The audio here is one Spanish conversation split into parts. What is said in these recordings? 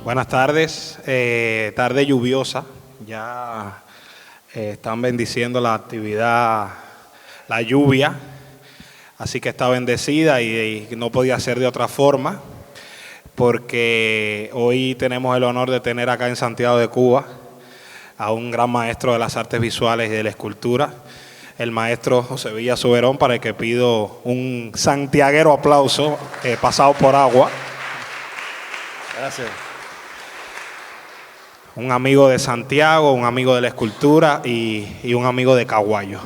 Buenas tardes, tarde lluviosa, ya están bendiciendo la actividad, la lluvia, así que está bendecida y no podía ser de otra forma, porque hoy tenemos el honor de tener acá en Santiago de Cuba a un gran maestro de las artes visuales y de la escultura, el maestro José Villa Soberón, para el que pido un santiaguero aplauso pasado por agua. Gracias. Un amigo de Santiago, un amigo de la escultura y un amigo de Caguayo.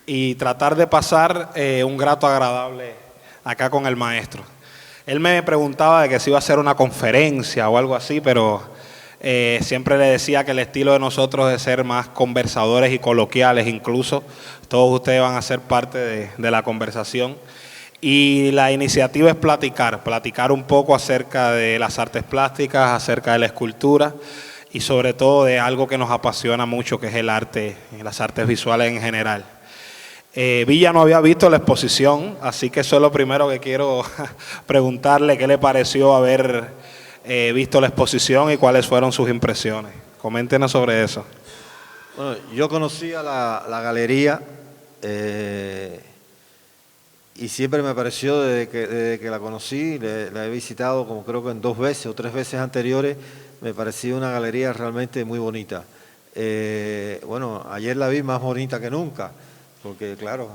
Y tratar de pasar un grato agradable acá con el maestro. Él me preguntaba de que si iba a hacer una conferencia o algo así, pero siempre le decía que el estilo de nosotros es ser más conversadores y coloquiales, incluso todos ustedes van a ser parte de la conversación. Y la iniciativa es platicar un poco acerca de las artes plásticas, acerca de la escultura, y sobre todo de algo que nos apasiona mucho, que es el arte, las artes visuales en general. Villa no había visto la exposición, así que eso es lo primero que quiero preguntarle, qué le pareció haber visto la exposición y cuáles fueron sus impresiones. Coméntenos sobre eso. Bueno, yo conocí a la galería y siempre me pareció, desde que la conocí, la he visitado como creo que en 2 veces o 3 veces anteriores, me parecía una galería realmente muy bonita. Bueno, ayer la vi más bonita que nunca, porque claro,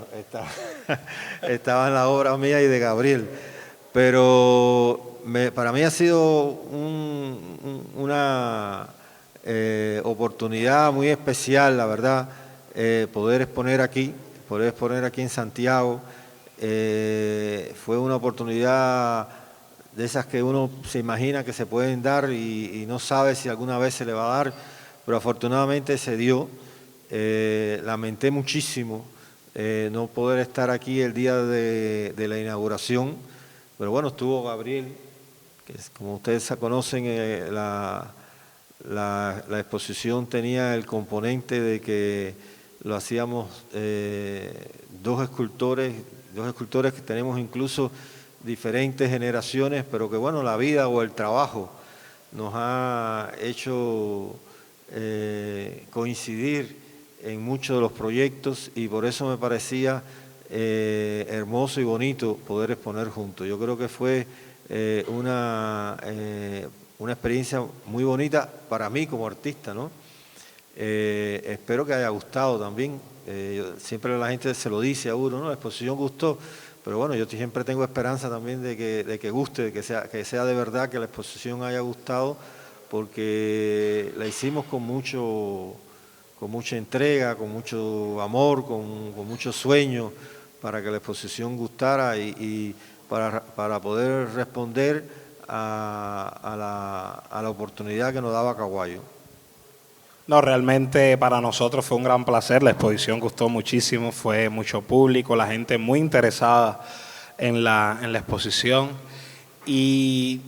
estaba en la obra mía y de Gabriel. Pero para mí ha sido una oportunidad muy especial, la verdad, poder exponer aquí en Santiago. Fue una oportunidad de esas que uno se imagina que se pueden dar y no sabe si alguna vez se le va a dar, pero afortunadamente se dio. Lamenté muchísimo no poder estar aquí el día de la inauguración, pero bueno, estuvo Gabriel, que como ustedes conocen, la exposición tenía el componente de que lo hacíamos dos escultores que tenemos incluso diferentes generaciones, pero que bueno, la vida o el trabajo nos ha hecho coincidir en muchos de los proyectos y por eso me parecía hermoso y bonito poder exponer juntos. Yo creo que fue una experiencia muy bonita para mí como artista, ¿no? Espero que haya gustado también. Siempre la gente se lo dice a uno, ¿no? La exposición gustó. Pero bueno, yo siempre tengo esperanza también de que guste, de que sea de verdad, que la exposición haya gustado, porque la hicimos con mucha entrega, con mucho amor, con mucho sueño, para que la exposición gustara y para poder responder a la oportunidad que nos daba Caguayo. No, realmente para nosotros fue un gran placer, la exposición gustó muchísimo, fue mucho público, la gente muy interesada en la exposición. Y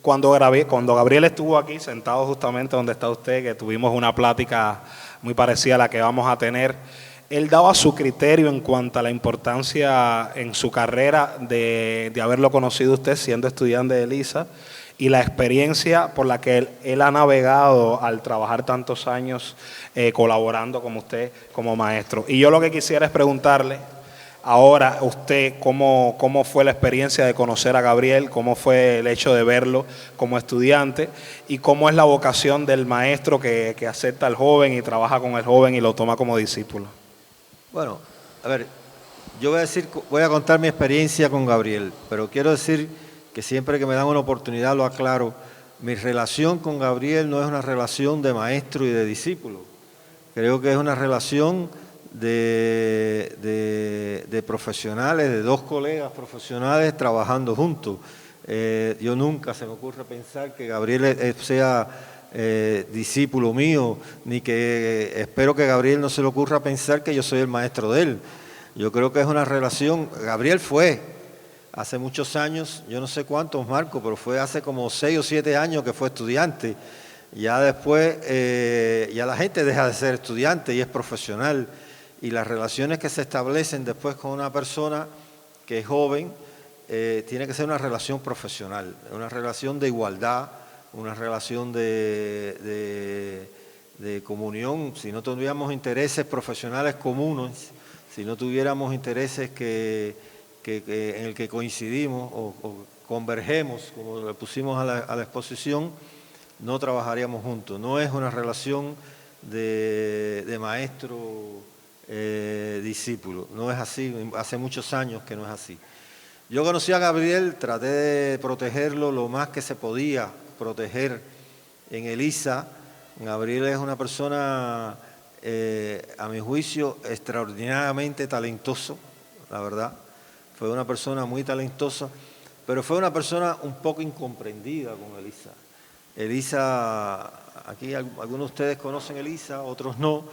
cuando Gabriel estuvo aquí, sentado justamente donde está usted, que tuvimos una plática muy parecida a la que vamos a tener, él daba su criterio en cuanto a la importancia en su carrera de haberlo conocido usted siendo estudiante de Elisa, y la experiencia por la que él ha navegado al trabajar tantos años colaborando con usted como maestro. Y yo lo que quisiera es preguntarle ahora usted cómo fue la experiencia de conocer a Gabriel, cómo fue el hecho de verlo como estudiante y cómo es la vocación del maestro que acepta al joven y trabaja con el joven y lo toma como discípulo. Bueno, a ver, yo voy a contar mi experiencia con Gabriel, pero quiero decir que siempre que me dan una oportunidad lo aclaro. Mi relación con Gabriel no es una relación de maestro y de discípulo. Creo que es una relación de profesionales, de 2 colegas profesionales trabajando juntos. Yo nunca se me ocurre pensar que Gabriel sea discípulo mío, ni que espero que a Gabriel no se le ocurra pensar que yo soy el maestro de él. Yo creo que es una relación, Gabriel fue hace muchos años, yo no sé cuántos, Marco, pero fue hace como 6 o 7 años que fue estudiante. Ya después, ya la gente deja de ser estudiante y es profesional. Y las relaciones que se establecen después con una persona que es joven, tiene que ser una relación profesional, una relación de igualdad, una relación de comunión. Si no tuviéramos intereses profesionales comunes, si no tuviéramos intereses en el que coincidimos o convergemos, como le pusimos a la exposición, no trabajaríamos juntos. No es una relación de maestro-discípulo, no es así, hace muchos años que no es así. Yo conocí a Gabriel, traté de protegerlo lo más que se podía proteger en ELISA. Gabriel es una persona, a mi juicio, extraordinariamente talentoso, la verdad. Fue una persona muy talentosa, pero fue una persona un poco incomprendida con ELISA. ELISA, aquí algunos de ustedes conocen ELISA, otros no.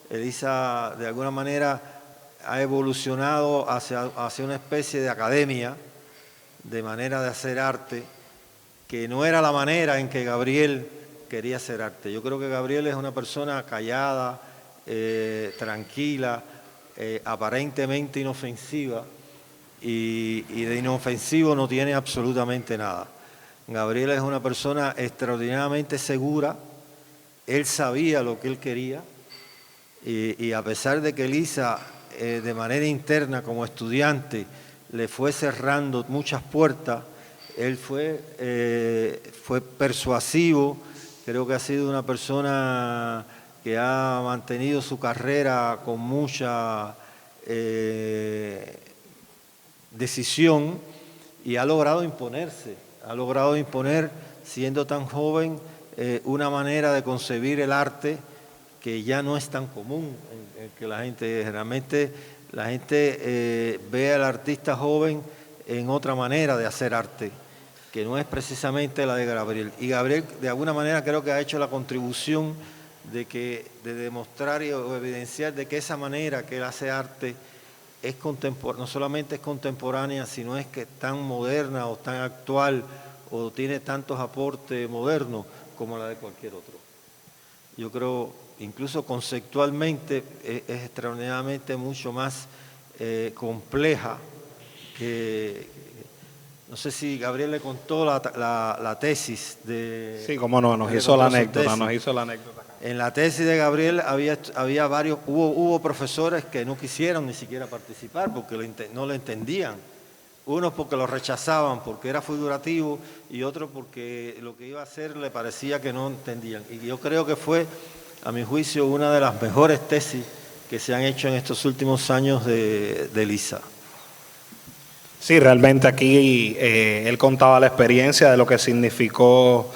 ELISA de alguna manera ha evolucionado hacia una especie de academia, de manera de hacer arte, que no era la manera en que Gabriel quería hacer arte. Yo creo que Gabriel es una persona callada, tranquila, aparentemente inofensiva, y de inofensivo no tiene absolutamente nada. Gabriel es una persona extraordinariamente segura, él sabía lo que él quería, y a pesar de que ELISA de manera interna como estudiante le fue cerrando muchas puertas, él fue persuasivo. Creo que ha sido una persona que ha mantenido su carrera con mucha decisión y ha logrado imponerse, ha logrado imponer, siendo tan joven, una manera de concebir el arte que ya no es tan común, en que la gente, generalmente la gente ve al artista joven en otra manera de hacer arte, que no es precisamente la de Gabriel. Y Gabriel, de alguna manera, creo que ha hecho la contribución de demostrar o evidenciar de que esa manera que él hace arte es no solamente es contemporánea, sino es que es tan moderna o tan actual o tiene tantos aportes modernos como la de cualquier otro. Yo creo, incluso conceptualmente, es extraordinariamente mucho más compleja que... No sé si Gabriel le contó la tesis de... Sí, cómo no, nos hizo la anécdota. En la tesis de Gabriel había varios, hubo profesores que no quisieron ni siquiera participar porque no lo entendían. Unos porque lo rechazaban porque era figurativo y otros porque lo que iba a hacer le parecía que no entendían. Y yo creo que fue, a mi juicio, una de las mejores tesis que se han hecho en estos últimos años de ELISA. Sí, realmente aquí él contaba la experiencia de lo que significó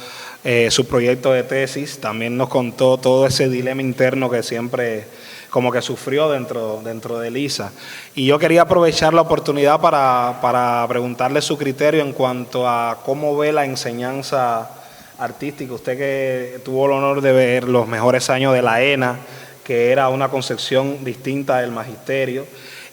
su proyecto de tesis. También nos contó todo ese dilema interno que siempre como que sufrió dentro de ELISA. Y yo quería aprovechar la oportunidad para preguntarle su criterio en cuanto a cómo ve la enseñanza artística. Usted que tuvo el honor de ver los mejores años de la ENA, que era una concepción distinta del magisterio,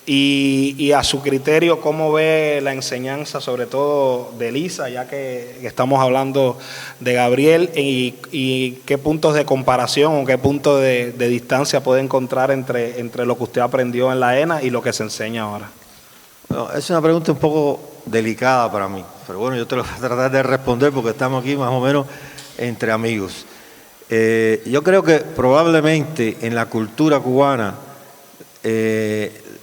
y a su criterio, ¿cómo ve la enseñanza, sobre todo de ELISA, ya que estamos hablando de Gabriel, y qué puntos de comparación o qué puntos de distancia puede encontrar entre lo que usted aprendió en la ENA y lo que se enseña ahora? No, es una pregunta un poco delicada para mí, pero bueno, yo te lo voy a tratar de responder porque estamos aquí más o menos entre amigos. Yo creo que probablemente en la cultura cubana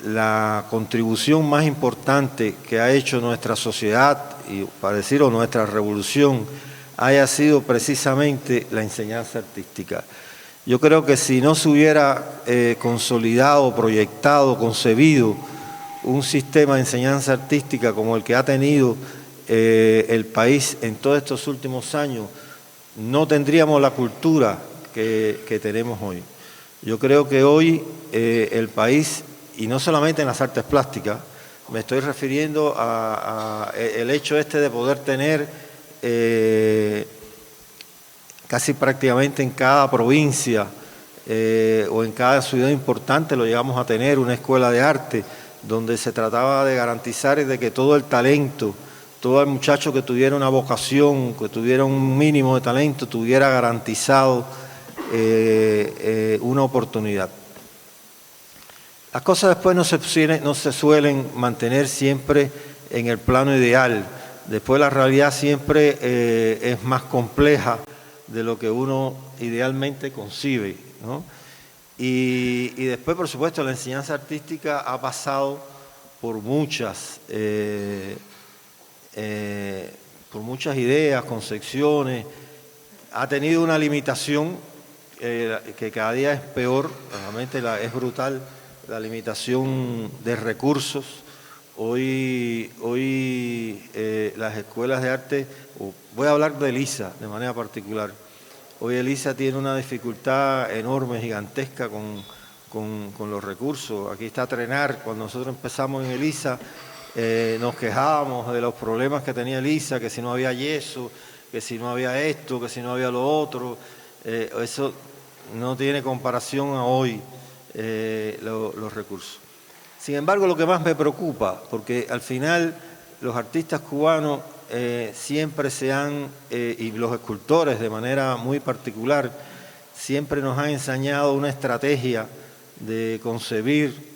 la contribución más importante que ha hecho nuestra sociedad, y para decirlo, nuestra revolución, haya sido precisamente la enseñanza artística. Yo creo que si no se hubiera consolidado, proyectado, concebido un sistema de enseñanza artística como el que ha tenido el país en todos estos últimos años, no tendríamos la cultura que tenemos hoy. Yo creo que hoy el país, y no solamente en las artes plásticas, me estoy refiriendo a el hecho de poder tener casi prácticamente en cada provincia o en cada ciudad importante lo llegamos a tener una escuela de arte. donde se trataba de garantizar de que todo el talento, todo el muchacho que tuviera una vocación, que tuviera un mínimo de talento, tuviera garantizado una oportunidad. Las cosas después no se suelen mantener siempre en el plano ideal. Después la realidad siempre es más compleja de lo que uno idealmente concibe, ¿no? Y después, por supuesto, la enseñanza artística ha pasado por muchas ideas, concepciones, ha tenido una limitación que cada día es peor, realmente es brutal la limitación de recursos. Hoy las escuelas de arte, voy a hablar de ELISA de manera particular, hoy ELISA tiene una dificultad enorme, gigantesca con los recursos. Aquí está Trenar. Cuando nosotros empezamos en ELISA nos quejábamos de los problemas que tenía ELISA, que si no había yeso, que si no había esto, que si no había lo otro. Eso no tiene comparación a hoy, los recursos. Sin embargo, lo que más me preocupa, porque al final los artistas cubanos siempre y los escultores de manera muy particular, siempre nos han enseñado una estrategia de concebir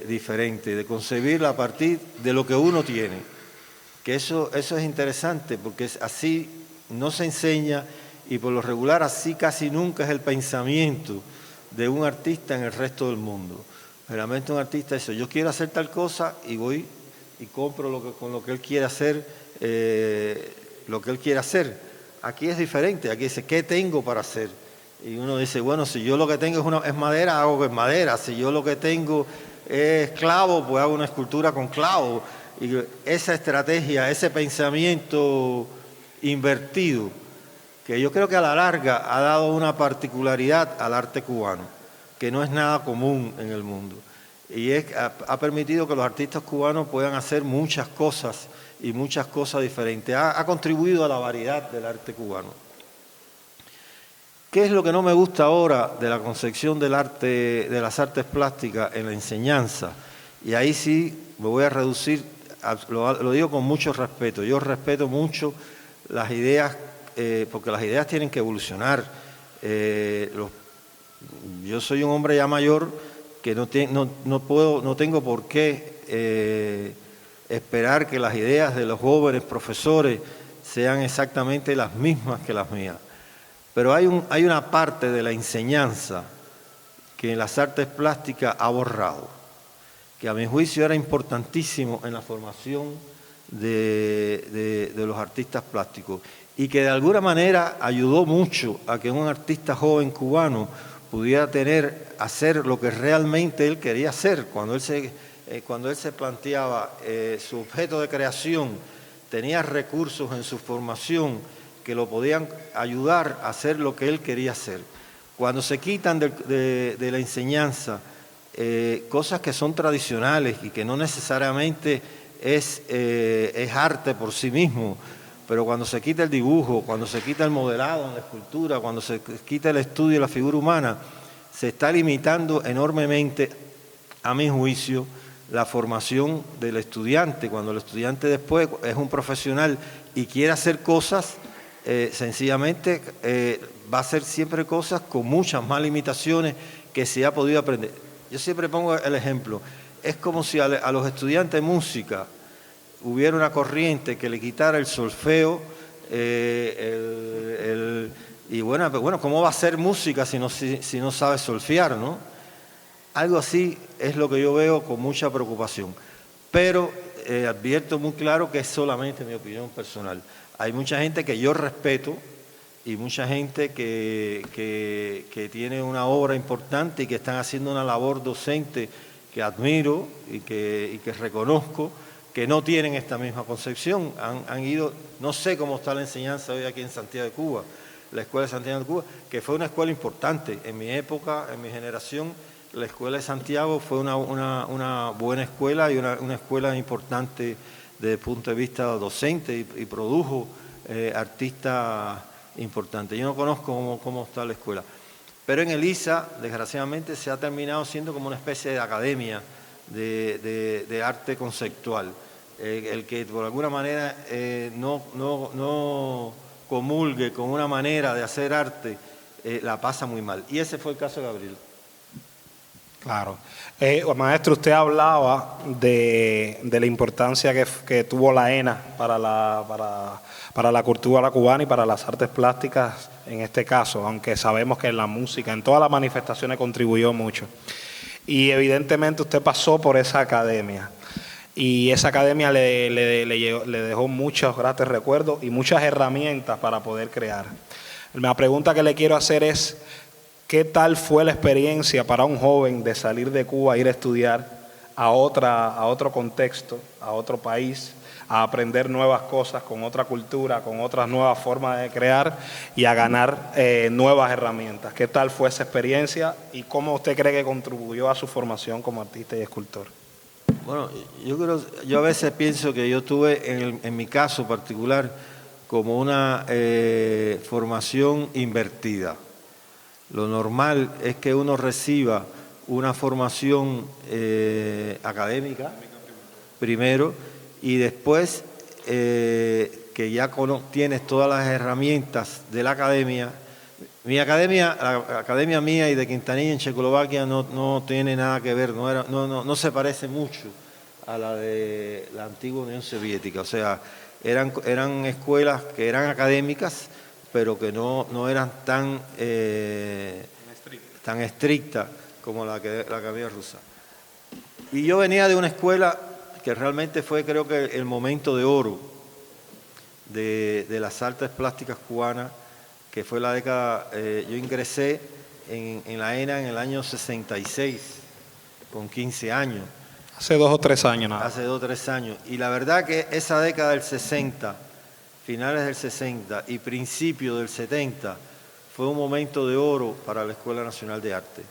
diferente, de concebir a partir de lo que uno tiene. Que eso es interesante, porque así no se enseña, y por lo regular así casi nunca es el pensamiento de un artista en el resto del mundo. Realmente un artista dice, yo quiero hacer tal cosa y voy y compro con lo que él quiere hacer, lo que él quiere hacer. Aquí es diferente, aquí dice, ¿qué tengo para hacer? Y uno dice, bueno, si yo lo que tengo es madera, hago con madera. Si yo lo que tengo es clavo, pues hago una escultura con clavo. Y esa estrategia, ese pensamiento invertido, que yo creo que a la larga ha dado una particularidad al arte cubano, que no es nada común en el mundo. Y ha permitido que los artistas cubanos puedan hacer muchas cosas y muchas cosas diferentes. Ha contribuido a la variedad del arte cubano. ¿Qué es lo que no me gusta ahora de la concepción del arte, de las artes plásticas en la enseñanza? Y ahí sí me voy a reducir, lo digo con mucho respeto. Yo respeto mucho las ideas, porque las ideas tienen que evolucionar. Yo soy un hombre ya mayor que no tengo por qué esperar que las ideas de los jóvenes profesores sean exactamente las mismas que las mías. Pero hay una parte de la enseñanza que en las artes plásticas ha borrado, que a mi juicio era importantísimo en la formación de los artistas plásticos y que de alguna manera ayudó mucho a que un artista joven cubano pudiera hacer lo que realmente él quería hacer. Cuando él se planteaba su objeto de creación, tenía recursos en su formación que lo podían ayudar a hacer lo que él quería hacer. Cuando se quitan de la enseñanza cosas que son tradicionales y que no necesariamente es arte por sí mismo, pero cuando se quita el dibujo, cuando se quita el modelado en la escultura, cuando se quita el estudio de la figura humana, se está limitando enormemente, a mi juicio, la formación del estudiante. Cuando el estudiante después es un profesional y quiere hacer cosas, sencillamente va a hacer siempre cosas con muchas más limitaciones que se ha podido aprender. Yo siempre pongo el ejemplo, es como si a los estudiantes de música hubiera una corriente que le quitara el solfeo, y bueno, ¿cómo va a ser música si no sabe solfear, no? Algo así es lo que yo veo con mucha preocupación. Pero advierto muy claro que es solamente mi opinión personal. Hay mucha gente que yo respeto y mucha gente que tiene una obra importante y que están haciendo una labor docente que admiro y que reconozco, que no tienen esta misma concepción. Han ido, no sé cómo está la enseñanza hoy aquí en Santiago de Cuba, la Escuela de Santiago de Cuba, que fue una escuela importante. En mi época, en mi generación, la Escuela de Santiago fue una buena escuela y una escuela importante desde el punto de vista docente y produjo artistas importantes. Yo no conozco cómo está la escuela. Pero en ELISA, desgraciadamente, se ha terminado siendo como una especie de academia de arte conceptual. El que por alguna manera no comulgue con una manera de hacer arte, la pasa muy mal. Y ese fue el caso de Gabriel. Claro. Maestro, usted hablaba de la importancia que tuvo la ENA para la cultura cubana y para las artes plásticas en este caso, aunque sabemos que en la música, en todas las manifestaciones contribuyó mucho. Y evidentemente usted pasó por esa academia. Y esa academia le dejó muchos gratos recuerdos y muchas herramientas para poder crear. La pregunta que le quiero hacer es, ¿qué tal fue la experiencia para un joven de salir de Cuba, ir a estudiar a otro contexto, a otro país, a aprender nuevas cosas con otra cultura, con otras nuevas formas de crear y a ganar nuevas herramientas? ¿Qué tal fue esa experiencia y cómo usted cree que contribuyó a su formación como artista y escultor? Bueno, yo a veces pienso que yo tuve, en mi caso particular, como una formación invertida. Lo normal es que uno reciba una formación académica primero y después que ya tienes todas las herramientas de la academia. La academia mía y de Quintanilla en Checoslovaquia no tiene nada que ver, no se parece mucho a la de la antigua Unión Soviética. O sea, eran escuelas que eran académicas, pero que no eran tan estrictas como la academia rusa. Y yo venía de una escuela que realmente fue, creo que, el momento de oro de las artes plásticas cubanas, que fue la década, yo ingresé en la ENA en el año 66, con 15 años. Hace 2 o 3 años nada. Hace 2 o 3 años. Y la verdad que esa década del 60, finales del 60 y principios del 70, fue un momento de oro para la Escuela Nacional de Arte.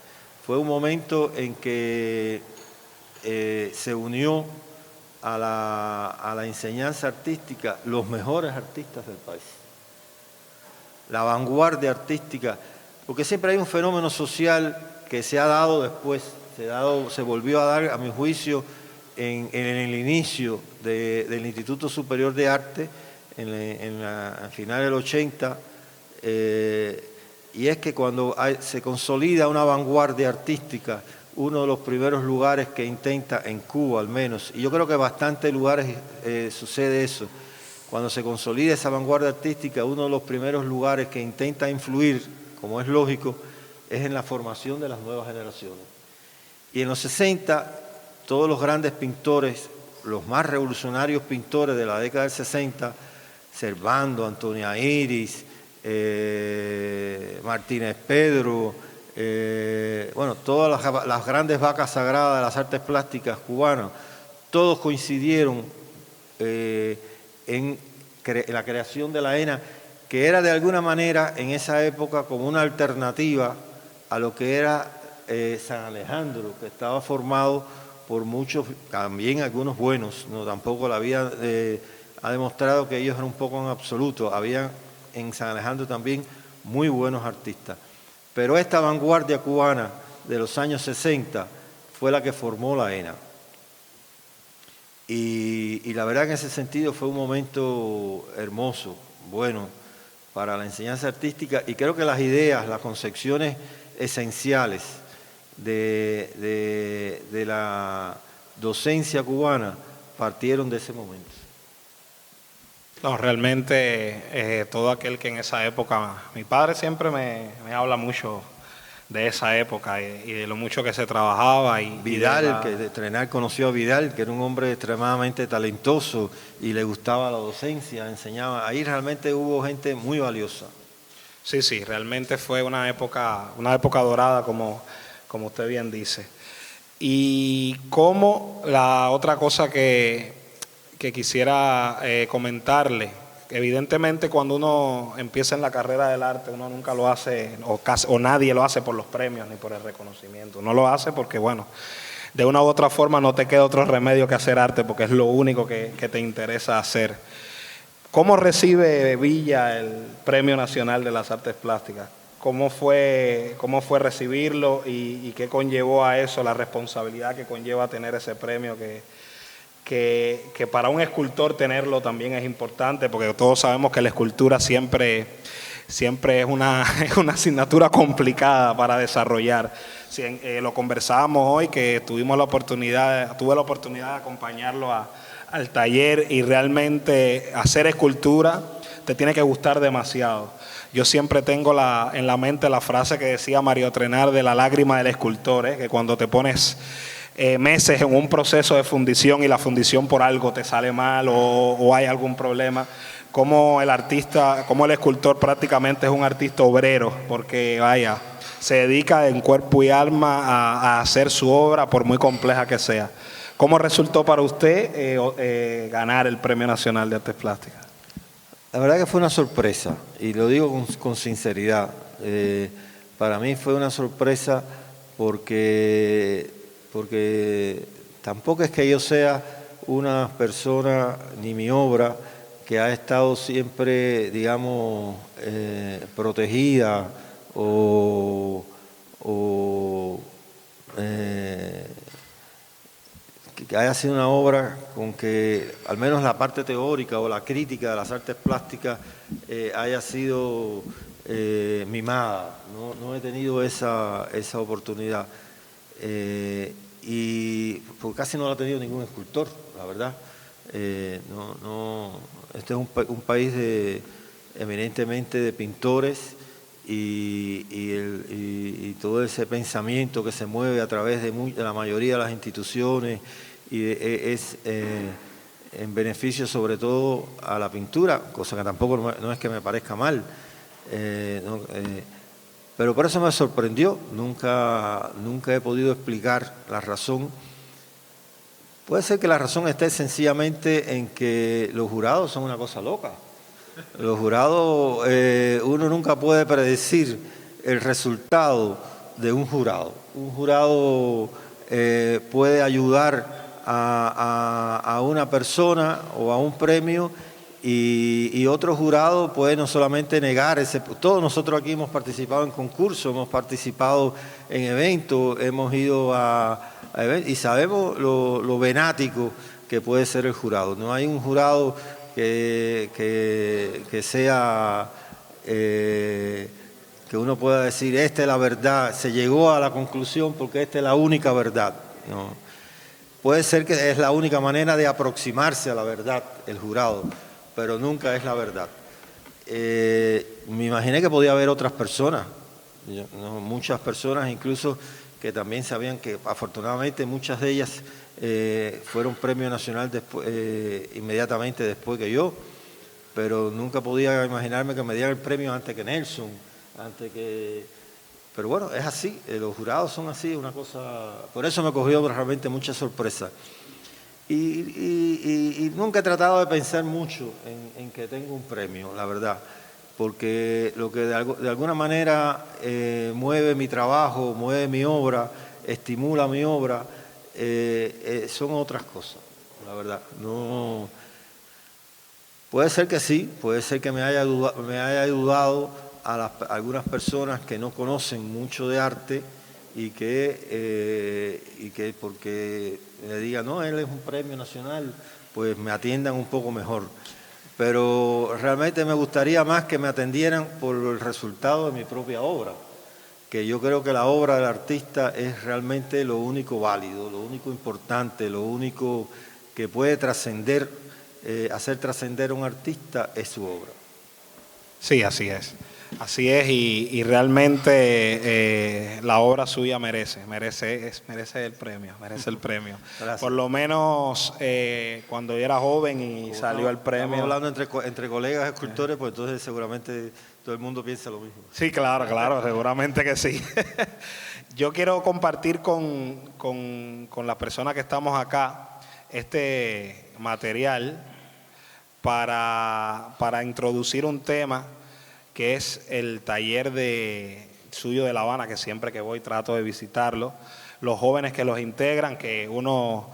Fue un momento en que se unió a la enseñanza artística los mejores artistas del país. La vanguardia artística, porque siempre hay un fenómeno social que se ha dado después, se volvió a dar, a mi juicio, en el inicio del Instituto Superior de Arte, al final del 80, y es que cuando se consolida una vanguardia artística, uno de los primeros lugares que intenta, en Cuba al menos, y yo creo que en bastantes lugares sucede eso, cuando se consolida esa vanguardia artística, uno de los primeros lugares que intenta influir, como es lógico, es en la formación de las nuevas generaciones. Y en los 60, todos los grandes pintores, los más revolucionarios pintores de la década del 60, Servando, Antonia Iris, Martínez Pedro, bueno, todas las grandes vacas sagradas de las artes plásticas cubanas, todos coincidieron en la creación de la ENA, que era de alguna manera en esa época como una alternativa a lo que era San Alejandro, que estaba formado por muchos, también algunos buenos, no tampoco la vida ha demostrado que ellos eran un poco en absoluto, había en San Alejandro también muy buenos artistas. Pero esta vanguardia cubana de los años 60 fue la que formó la ENA. Y la verdad que en ese sentido fue un momento hermoso, bueno, para la enseñanza artística, y creo que las ideas, las concepciones esenciales de la docencia cubana partieron de ese momento. No, realmente todo aquel que en esa época, mi padre siempre me habla mucho de esa época y de lo mucho que se trabajaba. Vidal, que de entrenar conoció a Vidal, que era un hombre extremadamente talentoso y le gustaba la docencia, enseñaba. Ahí realmente hubo gente muy valiosa. Sí, realmente fue una época dorada, como usted bien dice. Y como la otra cosa que quisiera comentarle, evidentemente cuando uno empieza en la carrera del arte, uno nunca lo hace, o nadie lo hace por los premios ni por el reconocimiento. Uno lo hace porque, bueno, de una u otra forma no te queda otro remedio que hacer arte, porque es lo único que te interesa hacer. ¿Cómo recibe Villa el Premio Nacional de las Artes Plásticas? cómo fue recibirlo y qué conllevó a eso, la responsabilidad que conlleva tener ese premio que para un escultor tenerlo también es importante, porque todos sabemos que la escultura siempre es una asignatura complicada para desarrollar. Lo conversábamos hoy, que tuve la oportunidad de acompañarlo al taller, y realmente hacer escultura te tiene que gustar demasiado. Yo siempre tengo en la mente la frase que decía Mario Trenar de la lágrima del escultor, que cuando te pones meses en un proceso de fundición y la fundición por algo te sale mal o hay algún problema, como el escultor prácticamente es un artista obrero, porque vaya, se dedica en cuerpo y alma a hacer su obra, por muy compleja que sea. ¿Cómo resultó para usted ganar el Premio Nacional de Artes Plásticas? La verdad que fue una sorpresa, y lo digo con sinceridad. Para mí fue una sorpresa porque tampoco es que yo sea una persona, ni mi obra, que ha estado siempre, digamos, protegida que haya sido una obra con que al menos la parte teórica o la crítica de las artes plásticas haya sido mimada. No he tenido esa oportunidad. Y porque casi no la ha tenido ningún escultor, la verdad. Este es un país eminentemente de pintores, y todo ese pensamiento que se mueve a través de la mayoría de las instituciones es en beneficio sobre todo a la pintura, cosa que tampoco no es que me parezca mal, pero por eso me sorprendió. Nunca he podido explicar la razón. Puede ser que la razón esté sencillamente en que los jurados son una cosa loca. Los jurados, uno nunca puede predecir el resultado de un jurado. Un jurado puede ayudar a una persona o a un premio, y otro jurado puede no solamente negar ese. Todos nosotros aquí hemos participado en concursos, hemos participado en eventos, hemos ido a eventos, y sabemos lo venático que puede ser el jurado. No hay un jurado que sea, que uno pueda decir, esta es la verdad, se llegó a la conclusión porque esta es la única verdad. No. Puede ser que es la única manera de aproximarse a la verdad, el jurado, pero nunca es la verdad. Me imaginé que podía haber otras personas, muchas personas incluso, que también sabían que afortunadamente muchas de ellas fueron premio nacional inmediatamente después que yo, pero nunca podía imaginarme que me dieran el premio antes que Nelson, pero bueno, es así, los jurados son así, una cosa. Por eso me cogió realmente mucha sorpresa. Y nunca he tratado de pensar mucho en que tengo un premio, la verdad, porque lo que de alguna manera mueve mi trabajo, mueve mi obra, estimula mi obra, son otras cosas, la verdad. No, puede ser que sí, puede ser que me haya ayudado a algunas personas que no conocen mucho de arte, y que porque le digan, no, él es un premio nacional, pues me atiendan un poco mejor. Pero realmente me gustaría más que me atendieran por el resultado de mi propia obra, que yo creo que la obra del artista es realmente lo único válido, lo único importante, lo único que puede trascender, hacer trascender a un artista es su obra. Sí, así es. Así es, y realmente la obra suya merece el premio, Gracias. Por lo menos cuando yo era joven y salió el premio. Estamos hablando entre colegas escultores, pues entonces seguramente todo el mundo piensa lo mismo. Sí, claro, seguramente que sí. Yo quiero compartir con las personas que estamos acá este material para introducir un tema que es el taller suyo de La Habana, que siempre que voy trato de visitarlo. Los jóvenes que los integran, que uno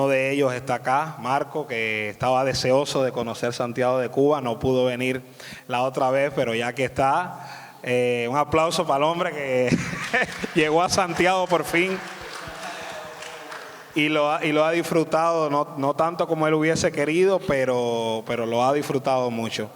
de ellos está acá, Marco, que estaba deseoso de conocer Santiago de Cuba, no pudo venir la otra vez, pero ya que está, Un aplauso para el hombre que llegó a Santiago por fin y lo ha disfrutado, no tanto como él hubiese querido, pero lo ha disfrutado mucho.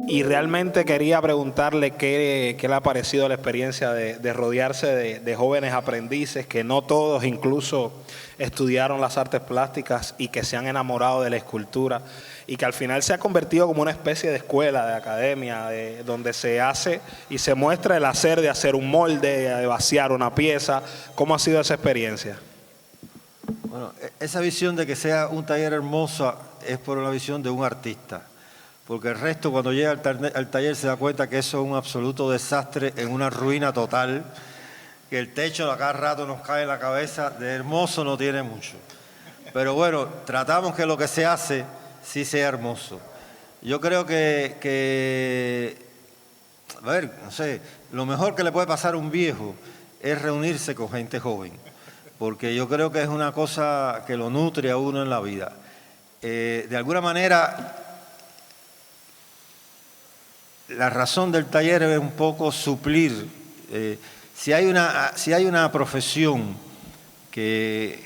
Y realmente quería preguntarle qué le ha parecido la experiencia de rodearse de jóvenes aprendices, que no todos incluso estudiaron las artes plásticas y que se han enamorado de la escultura y que al final se ha convertido como una especie de escuela, de academia, donde se hace y se muestra el hacer de hacer un molde, de vaciar una pieza. ¿Cómo ha sido esa experiencia? Bueno, esa visión de que sea un taller hermoso es por una visión de un artista. Porque el resto, cuando llega al taller, se da cuenta que eso es un absoluto desastre, en una ruina total, que el techo a cada rato nos cae en la cabeza, de hermoso no tiene mucho. Pero bueno, tratamos que lo que se hace sí sea hermoso. Yo creo que a ver, no sé, lo mejor que le puede pasar a un viejo es reunirse con gente joven, porque yo creo que es una cosa que lo nutre a uno en la vida. De alguna manera, la razón del taller es un poco suplir. Si hay una profesión que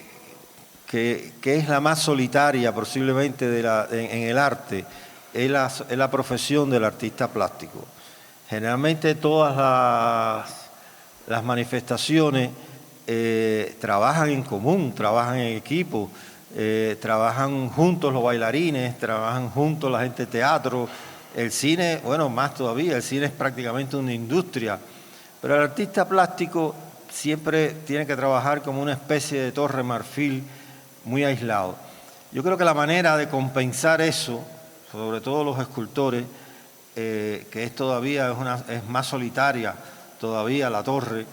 es la más solitaria posiblemente en el arte, es la profesión del artista plástico. Generalmente todas las manifestaciones trabajan en común, trabajan en equipo, trabajan juntos los bailarines, trabajan juntos la gente de teatro. El cine, bueno, más todavía, el cine es prácticamente una industria, pero el artista plástico siempre tiene que trabajar como una especie de torre marfil muy aislado. Yo creo que la manera de compensar eso, sobre todo los escultores, que es todavía es más solitaria todavía la torre,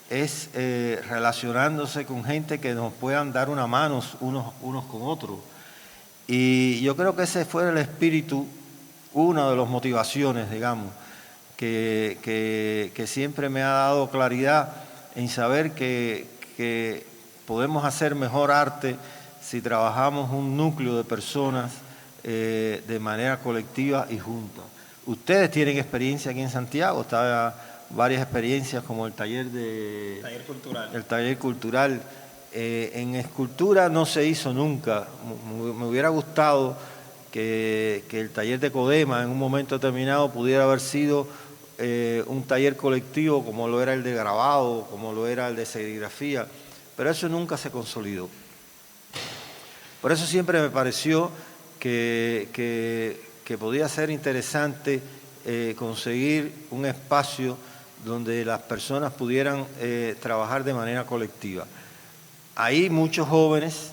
es relacionándose con gente que nos puedan dar una mano unos con otros. Y yo creo que ese fue el espíritu, una de las motivaciones, digamos, que siempre me ha dado claridad en saber que podemos hacer mejor arte si trabajamos un núcleo de personas de manera colectiva y junta. Ustedes tienen experiencia aquí en Santiago, está varias experiencias como el taller cultural. El taller cultural. En escultura no se hizo nunca. Me hubiera gustado que el taller de Codema en un momento determinado pudiera haber sido un taller colectivo como lo era el de grabado, como lo era el de serigrafía, pero eso nunca se consolidó. Por eso siempre me pareció que podía ser interesante conseguir un espacio donde las personas pudieran trabajar de manera colectiva. Ahí muchos jóvenes,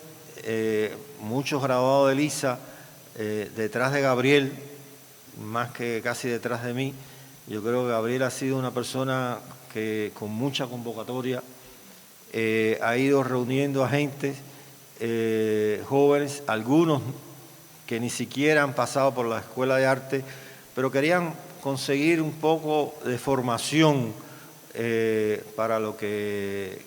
muchos graduados de LISA, detrás de Gabriel, más que casi detrás de mí, yo creo que Gabriel ha sido una persona que con mucha convocatoria ha ido reuniendo a gente, jóvenes, algunos que ni siquiera han pasado por la escuela de arte, pero querían conseguir un poco de formación para lo que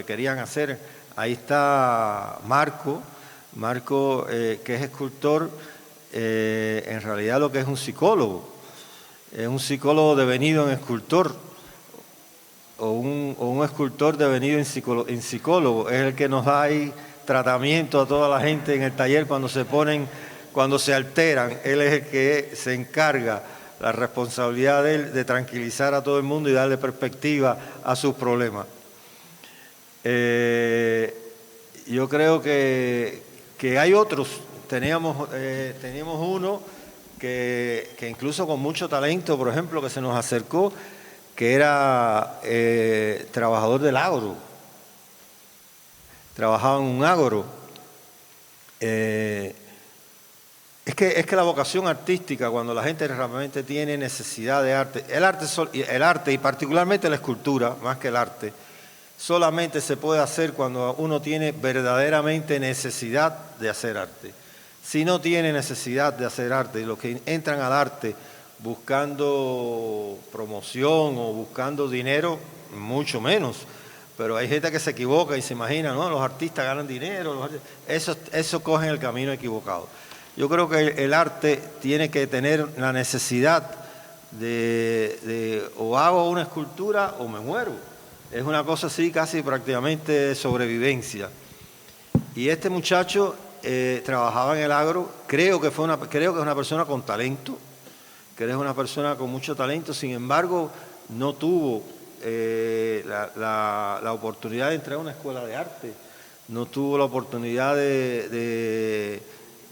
querían hacer. Ahí está Marco, que es escultor, en realidad lo que es un psicólogo devenido en escultor, o un escultor devenido en psicólogo, es el que nos da ahí tratamiento a toda la gente en el taller cuando se alteran. Él es el que se encarga, la responsabilidad de él, de tranquilizar a todo el mundo y darle perspectiva a sus problemas. Yo creo que hay otros. Teníamos uno que incluso con mucho talento, por ejemplo, que se nos acercó, que era trabajador del agro. Trabajaba en un agro. Es que la vocación artística, cuando la gente realmente tiene necesidad de arte, el arte y particularmente la escultura, más que el arte, solamente se puede hacer cuando uno tiene verdaderamente necesidad de hacer arte. Si no tiene necesidad de hacer arte, y los que entran al arte buscando promoción o buscando dinero, mucho menos. Pero hay gente que se equivoca y se imagina, no, los artistas ganan dinero, eso cogen el camino equivocado. Yo creo que el arte tiene que tener la necesidad de o hago una escultura o me muero. Es una cosa así, casi prácticamente de sobrevivencia. Y este muchacho trabajaba en el agro, creo que es una persona con talento, con mucho talento, sin embargo, no tuvo la oportunidad de entrar a una escuela de arte, no tuvo la oportunidad de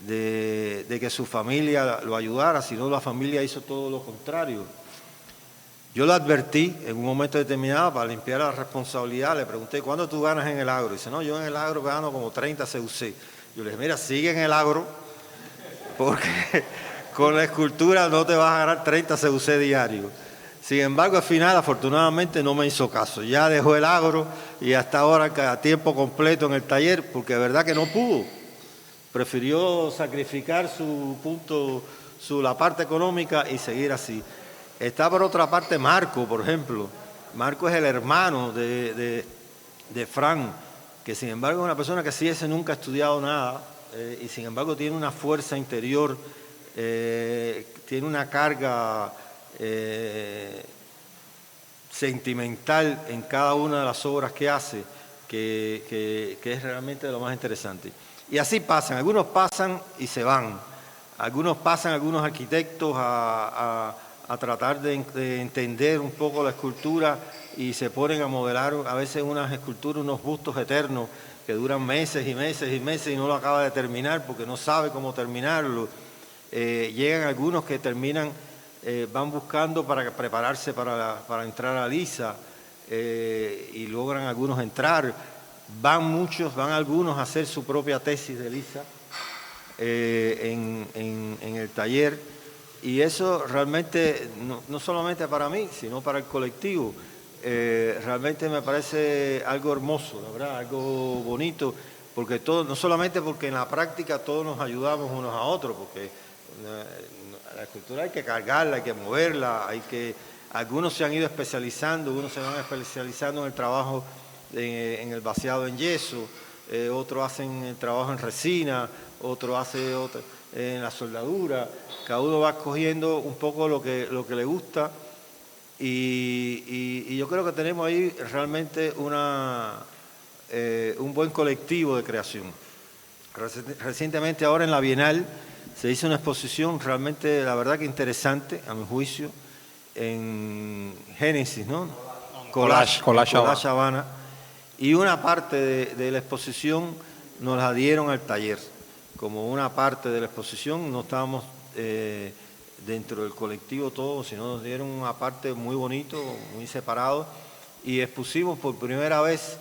que su familia lo ayudara, sino la familia hizo todo lo contrario. Yo lo advertí en un momento determinado para limpiar la responsabilidad, le pregunté, ¿cuánto tú ganas en el agro? Dice, no, yo en el agro gano como 30 CUC. Yo le dije, mira, sigue en el agro, porque con la escultura no te vas a ganar 30 CUC diarios. Sin embargo, al final, afortunadamente, no me hizo caso. Ya dejó el agro y hasta ahora a tiempo completo en el taller, porque de verdad que no pudo. Prefirió sacrificar la parte económica y seguir así. Está por otra parte Marco, por ejemplo. Marco es el hermano de Fran, que sin embargo es una persona que sí, ese nunca ha estudiado nada, y sin embargo tiene una fuerza interior, tiene una carga sentimental en cada una de las obras que hace, que es realmente lo más interesante. Y así pasan, algunos pasan y se van, algunos arquitectos a tratar de entender un poco la escultura y se ponen a modelar a veces unas esculturas, unos bustos eternos que duran meses y meses y meses y no lo acaba de terminar porque no sabe cómo terminarlo. Llegan algunos que terminan, van buscando para prepararse para entrar a LISA y logran algunos entrar. Van algunos a hacer su propia tesis de LISA en el taller. Y eso realmente, no solamente para mí, sino para el colectivo, realmente me parece algo hermoso, la verdad, algo bonito, porque no solamente porque en la práctica todos nos ayudamos unos a otros, porque la escultura hay que cargarla, hay que moverla, algunos se han ido especializando, unos se van especializando en el trabajo en el vaciado en yeso, otros hacen el trabajo en resina, otro hace en la soldadura. Cada uno va escogiendo un poco lo que le gusta y yo creo que tenemos ahí realmente un buen colectivo de creación. Recientemente ahora en la Bienal se hizo una exposición realmente, la verdad que interesante, a mi juicio, en Génesis, ¿no? Collage Habana. Y una parte de la exposición nos la dieron al taller. Como una parte de la exposición, no estábamos dentro del colectivo todos, sino nos dieron una parte muy bonito, muy separado, y expusimos por primera vez,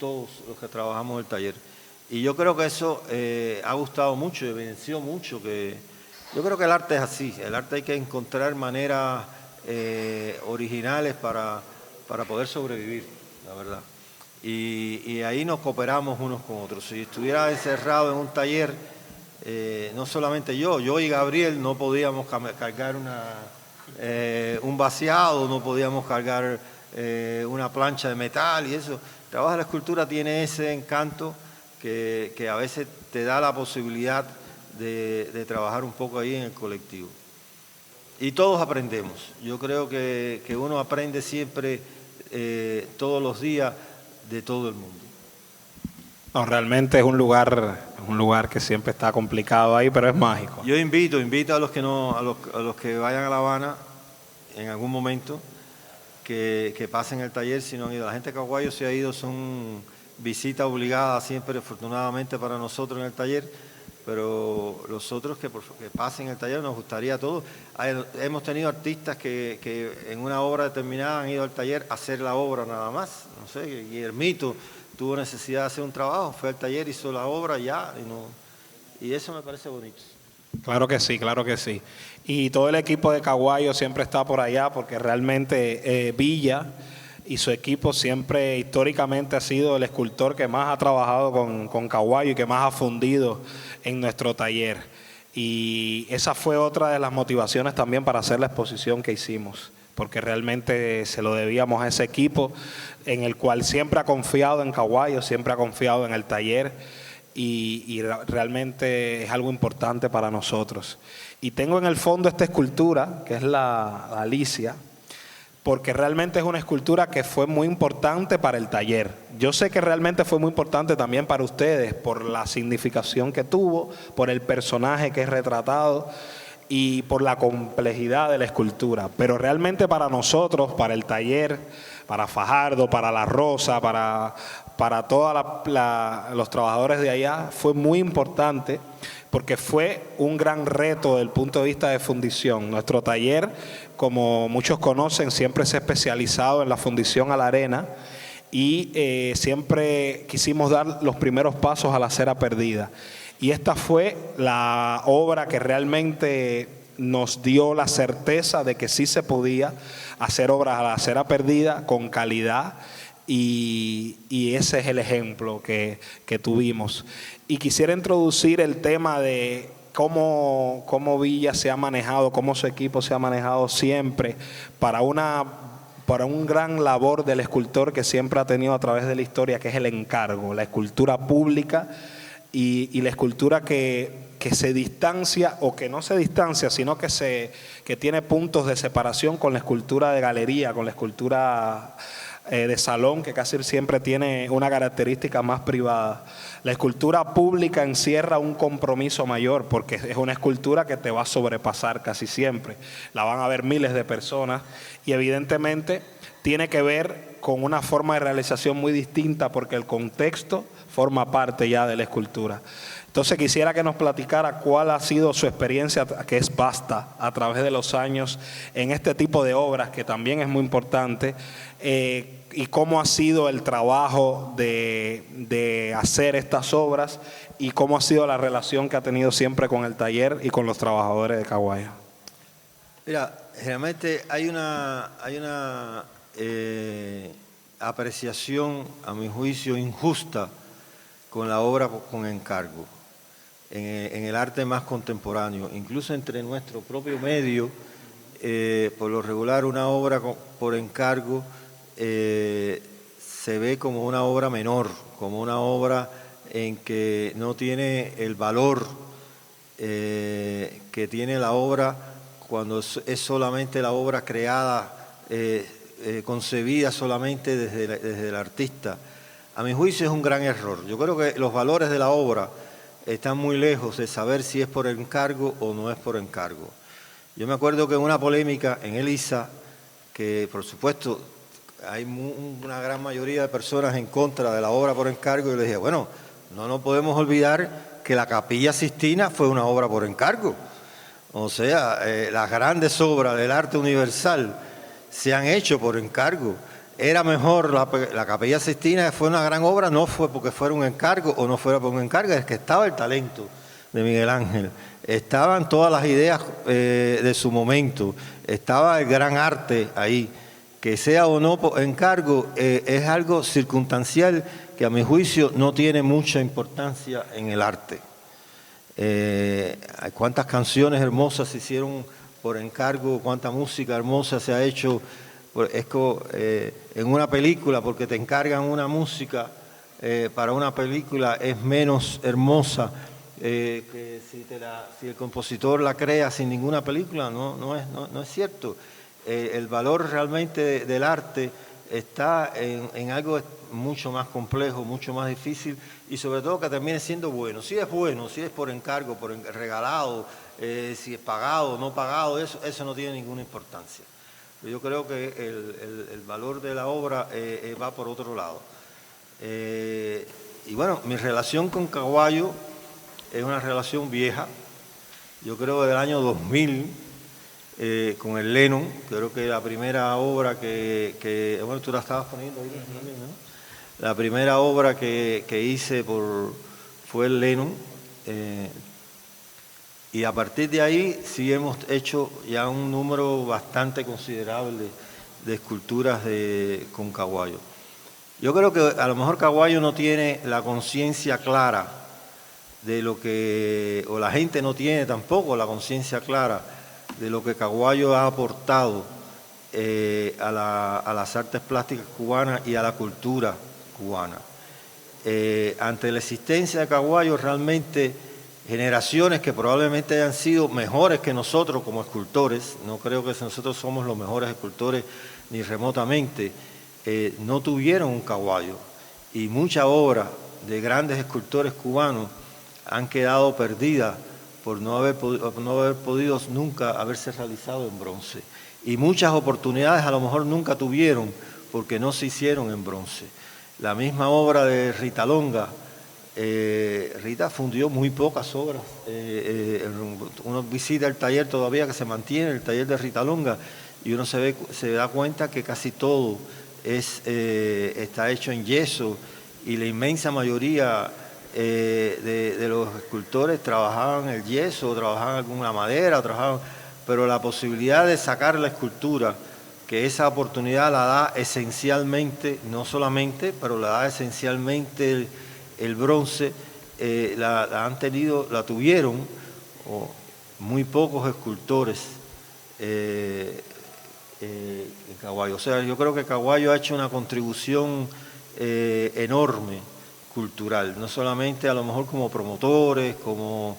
todos los que trabajamos en el taller. Y yo creo que eso ha gustado mucho, evidenció mucho que yo creo que el arte es así, el arte hay que encontrar maneras originales para poder sobrevivir, la verdad. Y ahí nos cooperamos unos con otros. Si estuviera encerrado en un taller, no solamente yo y Gabriel no podíamos cargar un vaciado, no podíamos cargar una plancha de metal y eso. El trabajo de la escultura tiene ese encanto que a veces te da la posibilidad de trabajar un poco ahí en el colectivo. Y todos aprendemos. Yo creo que uno aprende siempre, todos los días, de todo el mundo. No, realmente es un lugar que siempre está complicado ahí, pero es mágico. Yo invito a los que a los que vayan a La Habana en algún momento que pasen el taller si no han ido. La gente de Caguayo se ha ido, son visitas obligadas siempre, afortunadamente para nosotros en el taller, pero los otros que pasen el taller nos gustaría a todos. Hemos tenido artistas que en una obra determinada han ido al taller a hacer la obra nada más. No sé, Guillermito tuvo necesidad de hacer un trabajo, fue al taller, hizo la obra ya, y eso me parece bonito. Claro que sí, claro que sí. Y todo el equipo de Caguayo siempre está por allá porque realmente Villa y su equipo siempre históricamente ha sido el escultor que más ha trabajado con Caguayo y que más ha fundido en nuestro taller. Y esa fue otra de las motivaciones también para hacer la exposición que hicimos, porque realmente se lo debíamos a ese equipo en el cual siempre ha confiado en Caguayo, siempre ha confiado en el taller y realmente es algo importante para nosotros. Y tengo en el fondo esta escultura, que es la Alicia, porque realmente es una escultura que fue muy importante para el taller. Yo sé que realmente fue muy importante también para ustedes por la significación que tuvo, por el personaje que es retratado y por la complejidad de la escultura. Pero realmente para nosotros, para el taller, para Fajardo, para La Rosa, para todos los trabajadores de allá, fue muy importante porque fue un gran reto desde el punto de vista de fundición. Nuestro taller, como muchos conocen, siempre se ha especializado en la fundición a la arena y siempre quisimos dar los primeros pasos a la cera perdida. Y esta fue la obra que realmente nos dio la certeza de que sí se podía hacer obras a la cera perdida con calidad y ese es el ejemplo que tuvimos. Y quisiera introducir el tema de cómo Villa se ha manejado, cómo su equipo se ha manejado siempre para un gran labor del escultor que siempre ha tenido a través de la historia, que es el encargo, la escultura pública y la escultura que se distancia o que no se distancia, sino que tiene puntos de separación con la escultura de galería, con la escultura de salón, que casi siempre tiene una característica más privada. La escultura pública encierra un compromiso mayor porque es una escultura que te va a sobrepasar casi siempre. La van a ver miles de personas y evidentemente tiene que ver con una forma de realización muy distinta porque el contexto forma parte ya de la escultura. Entonces quisiera que nos platicara cuál ha sido su experiencia, que es vasta, a través de los años en este tipo de obras, que también es muy importante, y cómo ha sido el trabajo de hacer estas obras y cómo ha sido la relación que ha tenido siempre con el taller y con los trabajadores de Caguayo. Mira, realmente hay una apreciación, a mi juicio, injusta con la obra con encargo, en el arte más contemporáneo, incluso entre nuestro propio medio. Por lo regular una obra por encargo se ve como una obra menor, como una obra en que no tiene el valor que tiene la obra cuando es solamente la obra creada, concebida solamente desde el artista. A mi juicio es un gran error. Yo creo que los valores de la obra están muy lejos de saber si es por encargo o no es por encargo. Yo me acuerdo que en una polémica en Elisa, que por supuesto hay una gran mayoría de personas en contra de la obra por encargo, y le dije, bueno, no nos podemos olvidar que la Capilla Sixtina fue una obra por encargo. O sea, las grandes obras del arte universal se han hecho por encargo. era mejor la Capilla Sixtina, fue una gran obra, no fue porque fuera un encargo o no fuera por un encargo, es que estaba el talento de Miguel Ángel, estaban todas las ideas de su momento, estaba el gran arte ahí. Que sea o no por encargo es algo circunstancial que a mi juicio no tiene mucha importancia en el arte. Cuántas canciones hermosas se hicieron por encargo, cuánta música hermosa se ha hecho en una película, porque te encargan una música para una película, es menos hermosa que si el compositor la crea sin ninguna película, no es cierto. El valor realmente del arte está en algo mucho más complejo, mucho más difícil y sobre todo que termine siendo bueno. Si es bueno, si es por encargo, regalado, si es pagado o no pagado, eso no tiene ninguna importancia. Yo creo que el valor de la obra va por otro lado. Y bueno, mi relación con Caguayo es una relación vieja, yo creo del año 2000, con el Lennon, creo que la primera obra bueno, tú la estabas poniendo ahí también, ¿no? La primera obra que hice fue el Lennon, y a partir de ahí sí hemos hecho ya un número bastante considerable de esculturas con Caguayo. Yo creo que a lo mejor Caguayo no tiene la conciencia clara de lo que, o la gente no tiene tampoco la conciencia clara de lo que Caguayo ha aportado a las artes plásticas cubanas y a la cultura cubana. Ante la existencia de Caguayo, realmente generaciones que probablemente hayan sido mejores que nosotros como escultores, no creo que nosotros somos los mejores escultores ni remotamente, no tuvieron un Caguayo. Y mucha obra de grandes escultores cubanos han quedado perdidas por no haber podido nunca haberse realizado en bronce. Y muchas oportunidades a lo mejor nunca tuvieron porque no se hicieron en bronce. La misma obra de Rita Longa, Rita fundió muy pocas obras. Uno visita el taller todavía que se mantiene, el taller de Rita Longa, y uno se da cuenta que casi todo está hecho en yeso y la inmensa mayoría de los escultores trabajaban el yeso, trabajaban alguna madera, pero la posibilidad de sacar la escultura, que esa oportunidad la da esencialmente, no solamente, pero la da esencialmente el bronce, la tuvieron muy pocos escultores en Caguayo. O sea, yo creo que Caguayo ha hecho una contribución enorme cultural, no solamente a lo mejor como promotores, como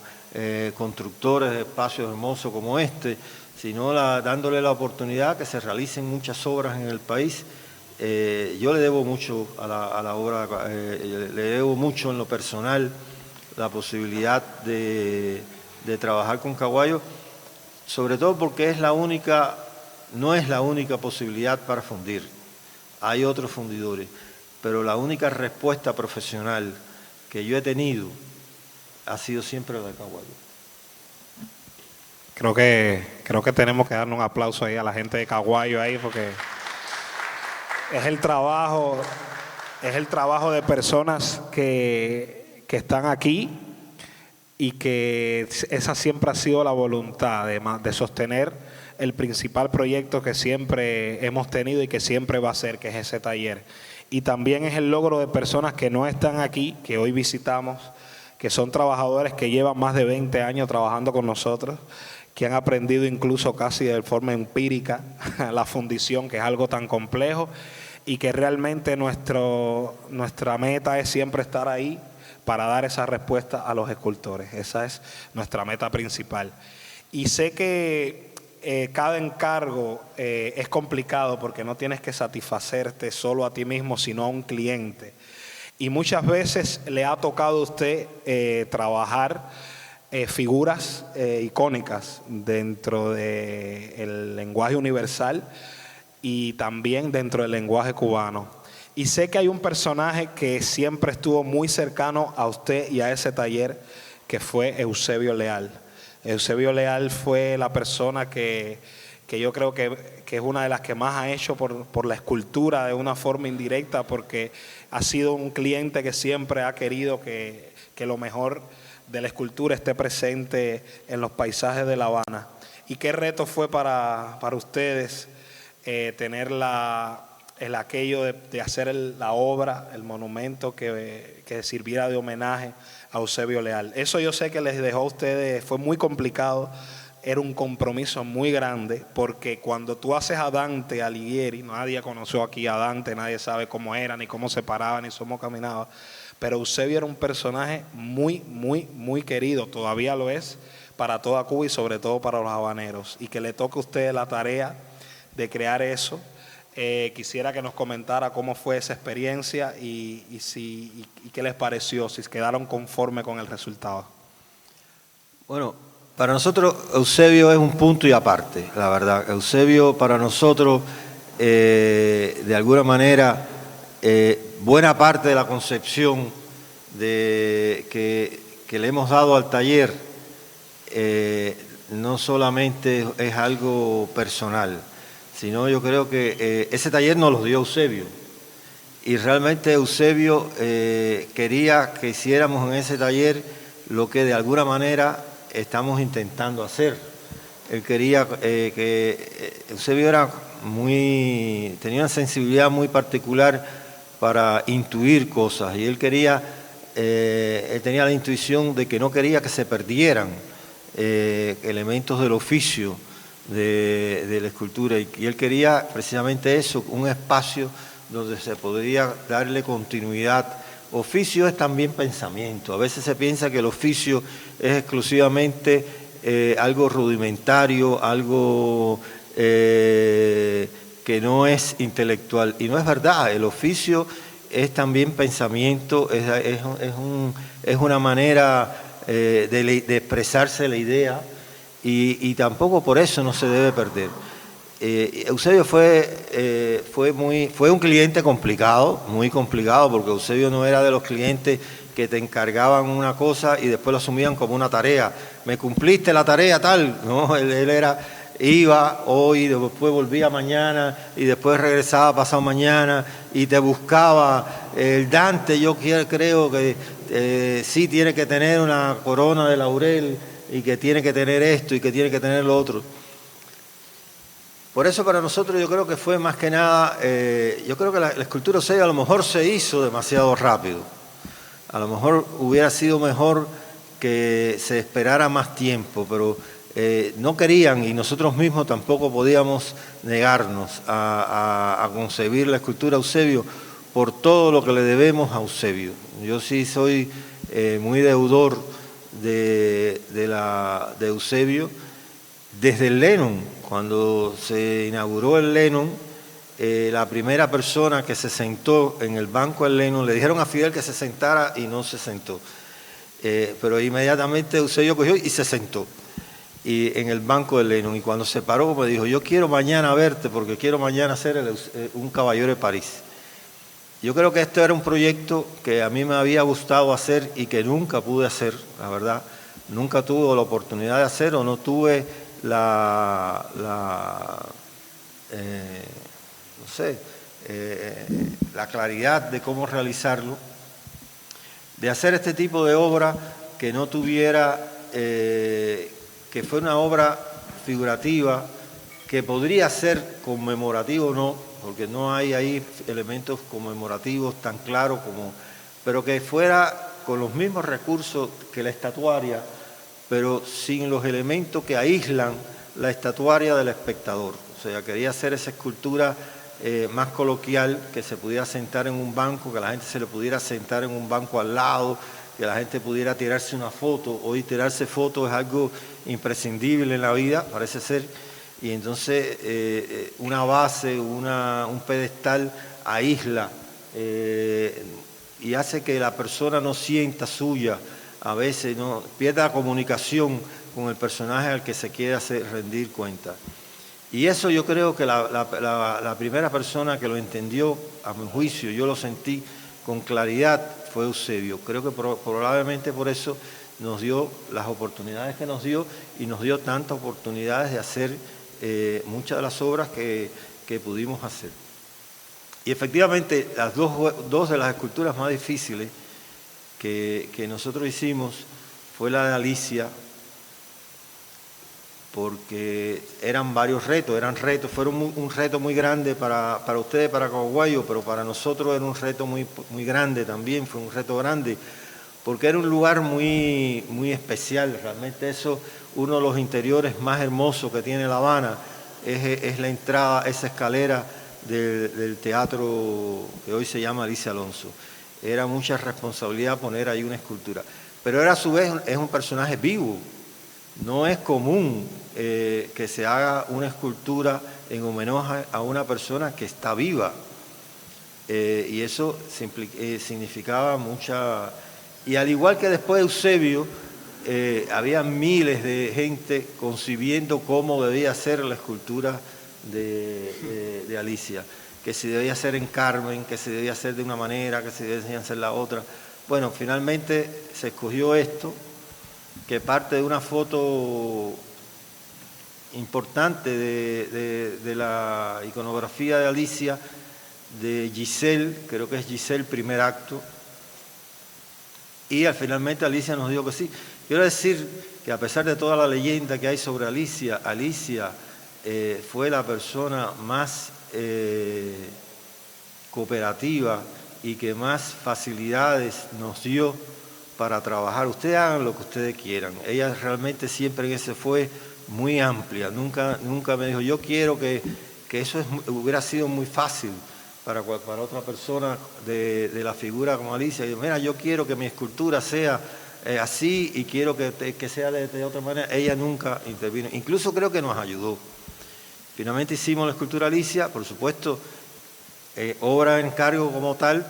constructores de espacios hermosos como este, sino dándole la oportunidad que se realicen muchas obras en el país. Yo le debo mucho a la obra, le debo mucho en lo personal la posibilidad de trabajar con Caguayo, sobre todo porque no es la única posibilidad para fundir, hay otros fundidores, pero la única respuesta profesional que yo he tenido ha sido siempre la de Caguayo. Creo que tenemos que darle un aplauso ahí a la gente de Caguayo ahí, porque es el trabajo de personas que están aquí y que esa siempre ha sido la voluntad de sostener el principal proyecto que siempre hemos tenido y que siempre va a ser, que es ese taller. Y también es el logro de personas que no están aquí, que hoy visitamos, que son trabajadores que llevan más de 20 años trabajando con nosotros, que han aprendido incluso casi de forma empírica la fundición, que es algo tan complejo, y que realmente nuestra meta es siempre estar ahí para dar esa respuesta a los escultores. Esa es nuestra meta principal. Y sé que cada encargo es complicado porque no tienes que satisfacerte solo a ti mismo, sino a un cliente. Y muchas veces le ha tocado a usted trabajar figuras icónicas dentro del lenguaje universal y también dentro del lenguaje cubano. Y sé que hay un personaje que siempre estuvo muy cercano a usted y a ese taller, que fue Eusebio Leal. Eusebio Leal fue la persona que que yo creo que es una de las que más ha hecho por la escultura de una forma indirecta, porque ha sido un cliente que siempre ha querido que lo mejor de la escultura esté presente en los paisajes de La Habana. ¿Y qué reto fue para ustedes tener aquello de hacer la obra, el monumento que sirviera de homenaje a Eusebio Leal? Eso yo sé que les dejó a ustedes, fue muy complicado, era un compromiso muy grande, porque cuando tú haces a Dante Alighieri, nadie conoció aquí a Dante, nadie sabe cómo era, ni cómo se paraba, ni cómo caminaba, pero Eusebio era un personaje muy, muy, muy querido, todavía lo es para toda Cuba y sobre todo para los habaneros, y que le toque a ustedes la tarea de crear eso. Quisiera que nos comentara cómo fue esa experiencia y qué les pareció, si quedaron conformes con el resultado. Bueno, para nosotros Eusebio es un punto y aparte, la verdad. Eusebio para nosotros, de alguna manera, buena parte de la concepción que le hemos dado al taller no solamente es algo personal, sino yo creo que ese taller nos lo dio Eusebio. Y realmente Eusebio quería que hiciéramos en ese taller lo que de alguna manera estamos intentando hacer. Él quería Eusebio tenía una sensibilidad muy particular para intuir cosas, y él tenía la intuición de que no quería que se perdieran elementos del oficio de la escultura, y él quería precisamente eso, un espacio donde se podría darle continuidad. Oficio es también pensamiento. A veces se piensa que el oficio es exclusivamente algo rudimentario, algo que no es intelectual, y no es verdad. El oficio es también pensamiento, es una manera de expresarse la idea, y tampoco por eso no se debe perder. Eusebio fue un cliente complicado, muy complicado, porque Eusebio no era de los clientes que te encargaban una cosa y después lo asumían como una tarea. ¿Me cumpliste la tarea tal? No, él iba hoy, después volvía mañana y después regresaba pasado mañana y te buscaba. El Dante, yo creo que sí tiene que tener una corona de laurel, y que tiene que tener esto y que tiene que tener lo otro. Por eso para nosotros yo creo que fue más que nada, yo creo que la escultura Eusebio a lo mejor se hizo demasiado rápido. A lo mejor hubiera sido mejor que se esperara más tiempo, pero no querían, y nosotros mismos tampoco podíamos negarnos a concebir la escultura Eusebio por todo lo que le debemos a Eusebio. Yo sí soy muy deudor de Eusebio desde el Lennon. Cuando se inauguró el Lennon, la primera persona que se sentó en el banco del Lennon, le dijeron a Fidel que se sentara y no se sentó, pero inmediatamente Eusebio cogió y se sentó en el banco del Lennon, y cuando se paró me dijo: yo quiero mañana verte porque quiero mañana ser un caballero de París. Yo creo que esto era un proyecto que a mí me había gustado hacer y que nunca pude hacer, la verdad. Nunca tuve la oportunidad de hacer, o no tuve la claridad de cómo realizarlo, de hacer este tipo de obra que no tuviera, que fuera una obra figurativa, que podría ser conmemorativo o no, porque no hay ahí elementos conmemorativos tan claros pero que fuera con los mismos recursos que la estatuaria, pero sin los elementos que aíslan la estatuaria del espectador. O sea, quería hacer esa escultura más coloquial, que se pudiera sentar en un banco, que la gente se le pudiera sentar en un banco al lado, que la gente pudiera tirarse una foto. Hoy tirarse fotos es algo imprescindible en la vida, parece ser, y entonces una base, un pedestal aísla y hace que la persona no sienta suya. A veces no pierde la comunicación con el personaje al que se quiere rendir cuenta. Y eso yo creo que la primera persona que lo entendió, a mi juicio, yo lo sentí con claridad, fue Eusebio. Creo que probablemente por eso nos dio las oportunidades que nos dio, y nos dio tantas oportunidades de hacer muchas de las obras que pudimos hacer. Y efectivamente, las dos de las esculturas más difíciles que nosotros hicimos fue la de Alicia, porque eran varios retos, fueron un reto muy grande para ustedes, para Caguaguayo, pero para nosotros era un reto muy grande también, fue un reto grande, porque era un lugar muy especial, realmente eso, uno de los interiores más hermosos que tiene La Habana, es la entrada, esa escalera del teatro que hoy se llama Alicia Alonso. Era mucha responsabilidad poner ahí una escultura, pero era a su vez es un personaje vivo. No es común que se haga una escultura en homenaje a una persona que está viva. Y eso significaba mucha... Y al igual que después de Eusebio, había miles de gente concibiendo cómo debía ser la escultura de Alicia, que se debía hacer en Carmen, que se debía hacer de una manera, que se debía hacer la otra. Bueno, finalmente se escogió esto, que parte de una foto importante de la iconografía de Alicia, de Giselle, creo que es Giselle, primer acto, y finalmente Alicia nos dijo que sí. Quiero decir que a pesar de toda la leyenda que hay sobre Alicia, Alicia fue la persona más cooperativa y que más facilidades nos dio para trabajar. Ustedes hagan lo que ustedes quieran. Ella realmente siempre en ese fue muy amplia. Nunca me dijo, yo quiero que eso hubiera sido muy fácil para otra persona de la figura como Alicia. Y, mira, yo quiero que mi escultura sea así y quiero que sea de otra manera. Ella nunca intervino. Incluso creo que nos ayudó. Finalmente hicimos la escultura Alicia, por supuesto, obra de encargo como tal.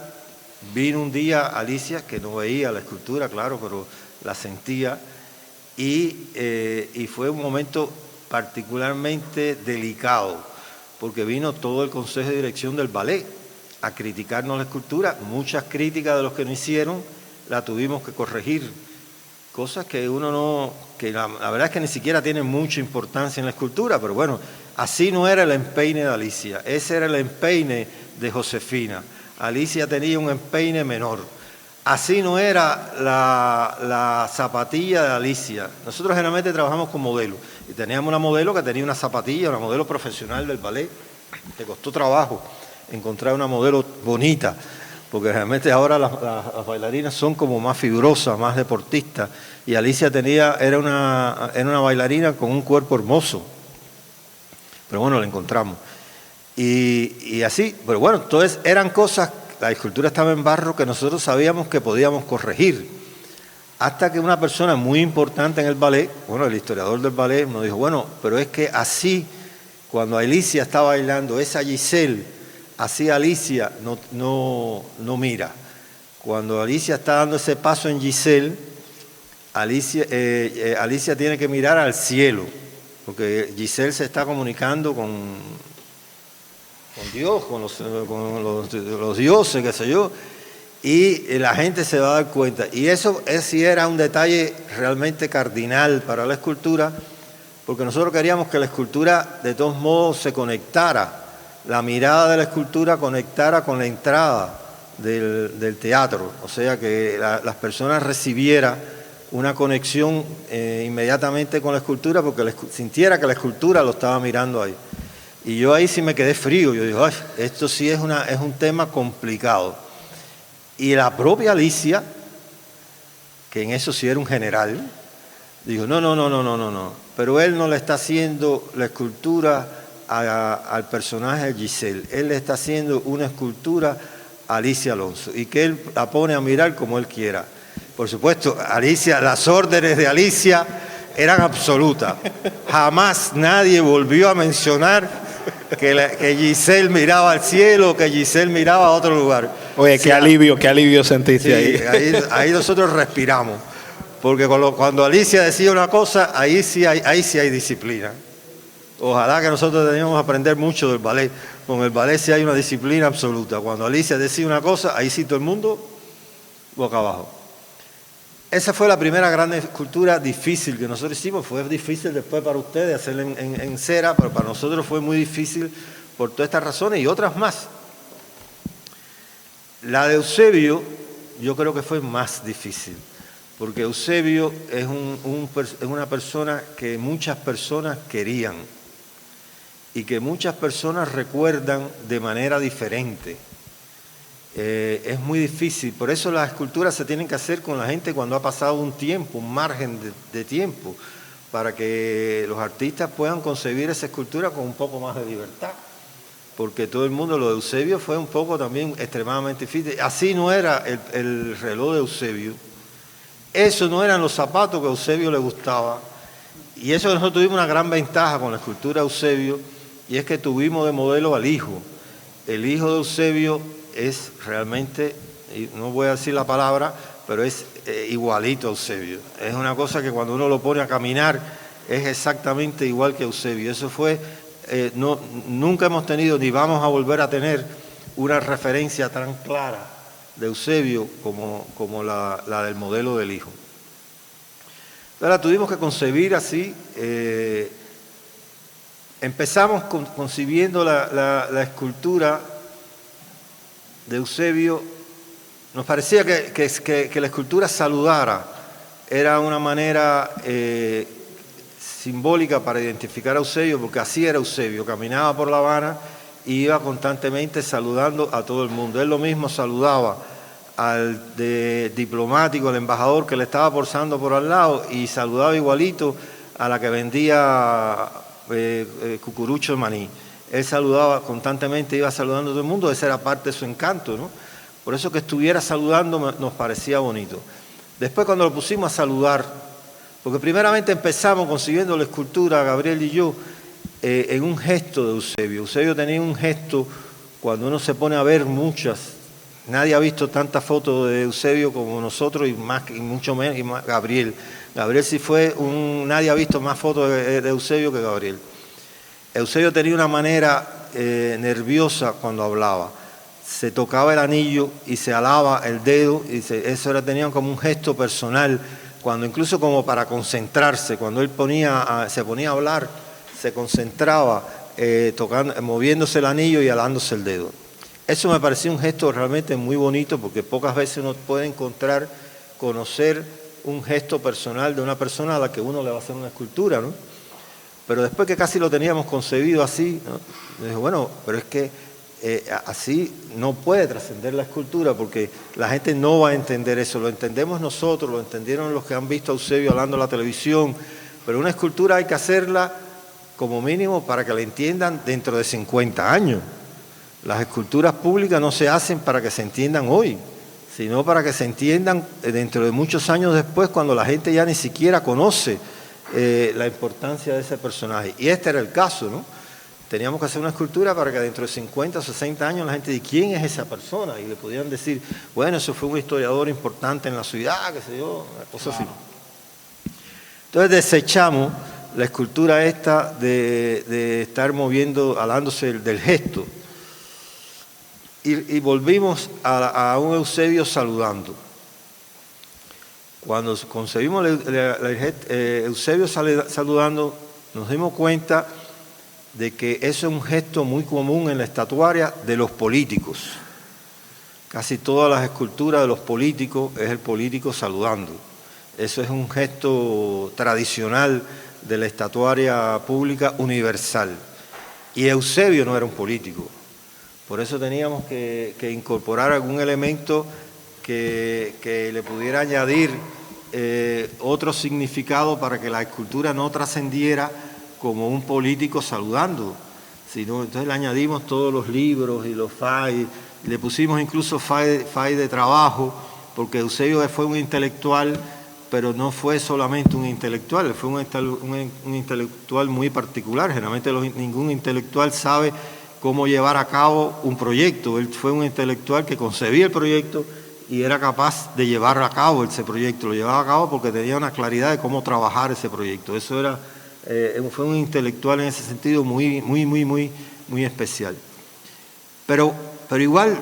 Vino un día Alicia, que no veía la escultura, claro, pero la sentía, y fue un momento particularmente delicado, porque vino todo el Consejo de Dirección del Ballet a criticarnos la escultura. Muchas críticas de los que no hicieron la tuvimos que corregir, cosas que la verdad es que ni siquiera tienen mucha importancia en la escultura, pero bueno, así no era el empeine de Alicia, ese era el empeine de Josefina. Alicia tenía un empeine menor. Así no era la zapatilla de Alicia. Nosotros generalmente trabajamos con modelos. Y teníamos una modelo que tenía una zapatilla, una modelo profesional del ballet. Le costó trabajo encontrar una modelo bonita, porque realmente ahora las bailarinas son como más fibrosas, más deportistas. Y Alicia era una bailarina con un cuerpo hermoso. Pero bueno, la encontramos. Y así, pero bueno, entonces eran cosas, la escultura estaba en barro que nosotros sabíamos que podíamos corregir. Hasta que una persona muy importante en el ballet, bueno, el historiador del ballet nos dijo, bueno, pero es que así, cuando Alicia está bailando, esa Giselle, así Alicia no mira. Cuando Alicia está dando ese paso en Giselle, Alicia tiene que mirar al cielo, porque Giselle se está comunicando con Dios, con los dioses, qué sé yo, y la gente se va a dar cuenta. Y eso sí era un detalle realmente cardinal para la escultura, porque nosotros queríamos que la escultura de todos modos se conectara, la mirada de la escultura conectara con la entrada del teatro, o sea que las personas recibieran una conexión inmediatamente con la escultura, porque sintiera que la escultura lo estaba mirando ahí. Y yo ahí sí me quedé frío, yo digo, esto sí es un tema complicado. Y la propia Alicia, que en eso sí era un general, dijo, no, pero él no le está haciendo la escultura al personaje de Giselle, él le está haciendo una escultura a Alicia Alonso, y que él la pone a mirar como él quiera. Por supuesto, Alicia, las órdenes de Alicia eran absolutas. Jamás nadie volvió a mencionar que Giselle miraba al cielo, que Giselle miraba a otro lugar. Oye, qué alivio sentiste sí, ahí nosotros respiramos, porque cuando Alicia decía una cosa, ahí sí hay disciplina. Ojalá que nosotros teníamos que aprender mucho del ballet. Con el ballet sí hay una disciplina absoluta. Cuando Alicia decía una cosa, ahí sí todo el mundo boca abajo. Esa fue la primera gran escultura difícil que nosotros hicimos. Fue difícil después para ustedes hacerla en cera, pero para nosotros fue muy difícil por todas estas razones y otras más. La de Eusebio yo creo que fue más difícil, porque Eusebio es una persona que muchas personas querían y que muchas personas recuerdan de manera diferente. Es muy difícil, por eso las esculturas se tienen que hacer con la gente cuando ha pasado un tiempo, un margen de tiempo, para que los artistas puedan concebir esa escultura con un poco más de libertad, porque todo el mundo, lo de Eusebio fue un poco también extremadamente difícil. Así no era el reloj de Eusebio, eso no eran los zapatos que a Eusebio le gustaba, y eso nosotros tuvimos una gran ventaja con la escultura de Eusebio, y es que tuvimos de modelo al hijo. El hijo de Eusebio es realmente, no voy a decir la palabra, pero es igualito a Eusebio. Es una cosa que cuando uno lo pone a caminar es exactamente igual que Eusebio. Eso fue, nunca hemos tenido ni vamos a volver a tener una referencia tan clara de Eusebio como la del modelo del hijo. Entonces la tuvimos que concebir así. Empezamos concibiendo la escultura de Eusebio. Nos parecía que la escultura saludara, era una manera simbólica para identificar a Eusebio, porque así era Eusebio, caminaba por La Habana y iba constantemente saludando a todo el mundo. Él lo mismo saludaba al diplomático, al embajador que le estaba posando por al lado, y saludaba igualito a la que vendía cucurucho de maní. Él saludaba constantemente, iba saludando a todo el mundo, esa era parte de su encanto, ¿no? Por eso que estuviera saludando nos parecía bonito. Después cuando lo pusimos a saludar, porque primeramente empezamos consiguiendo la escultura, Gabriel y yo, en un gesto de Eusebio. Eusebio tenía un gesto, cuando uno se pone a ver muchas, nadie ha visto tantas fotos de Eusebio como nosotros y mucho menos y más Gabriel. Gabriel sí fue nadie ha visto más fotos de Eusebio que Gabriel. Eusebio tenía una manera nerviosa cuando hablaba. Se tocaba el anillo y se alaba el dedo, y eso tenía como un gesto personal, cuando incluso como para concentrarse, cuando él se ponía a hablar, se concentraba moviéndose el anillo y alándose el dedo. Eso me parecía un gesto realmente muy bonito, porque pocas veces uno puede conocer un gesto personal de una persona a la que uno le va a hacer una escultura, ¿no? Pero después que casi lo teníamos concebido así, ¿no? Dije, bueno, pero es que así no puede trascender la escultura, porque la gente no va a entender eso. Lo entendemos nosotros, lo entendieron los que han visto a Eusebio hablando en la televisión, pero una escultura hay que hacerla como mínimo para que la entiendan dentro de 50 años. Las esculturas públicas no se hacen para que se entiendan hoy, sino para que se entiendan dentro de muchos años después, cuando la gente ya ni siquiera conoce la importancia de ese personaje. Y este era el caso, ¿no? Teníamos que hacer una escultura para que dentro de 50 o 60 años la gente diga, ¿quién es esa persona? Y le podían decir, bueno, eso fue un historiador importante en la ciudad, qué sé yo, una cosa así. Entonces desechamos la escultura esta de estar alándose del gesto, y volvimos a un Eusebio saludando. Cuando concebimos Eusebio saludando, nos dimos cuenta de que eso es un gesto muy común en la estatuaria de los políticos. Casi todas las esculturas de los políticos es el político saludando. Eso es un gesto tradicional de la estatuaria pública universal. Y Eusebio no era un político. Por eso teníamos que incorporar algún elemento que le pudiera añadir otro significado para que la escultura no trascendiera como un político saludando, sino entonces le añadimos todos los libros y los files, le pusimos incluso files de trabajo, porque Eusebio fue un intelectual, pero no fue solamente un intelectual, fue un intelectual muy particular. Generalmente ningún intelectual sabe cómo llevar a cabo un proyecto. Él fue un intelectual que concebía el proyecto y era capaz de llevar a cabo ese proyecto. Lo llevaba a cabo porque tenía una claridad de cómo trabajar ese proyecto. Eso era, fue un intelectual en ese sentido muy especial. Pero igual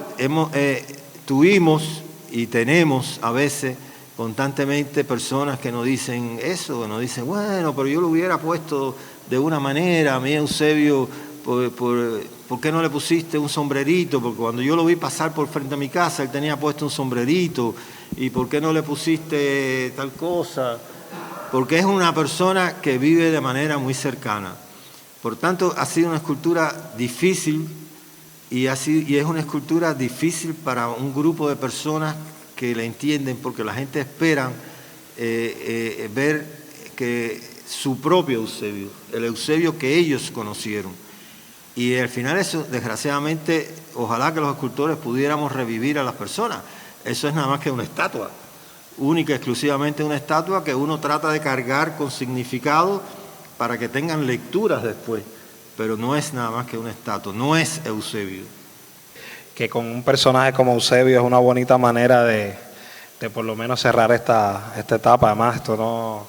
tuvimos y tenemos a veces constantemente personas que nos dicen eso, que nos dicen, bueno, pero yo lo hubiera puesto de una manera, a mí Eusebio, ¿por qué no le pusiste un sombrerito? Porque cuando yo lo vi pasar por frente a mi casa, él tenía puesto un sombrerito, ¿y por qué no le pusiste tal cosa? Porque es una persona que vive de manera muy cercana. Por tanto, ha sido una escultura difícil y es una escultura difícil para un grupo de personas que la entienden, porque la gente espera ver que su propio Eusebio, el Eusebio que ellos conocieron. Y al final eso, desgraciadamente, ojalá que los escultores pudiéramos revivir a las personas. Eso es nada más que una estatua, única y exclusivamente una estatua que uno trata de cargar con significado para que tengan lecturas después, pero no es nada más que una estatua, no es Eusebio. Que con un personaje como Eusebio es una bonita manera de por lo menos cerrar esta etapa. Además, esto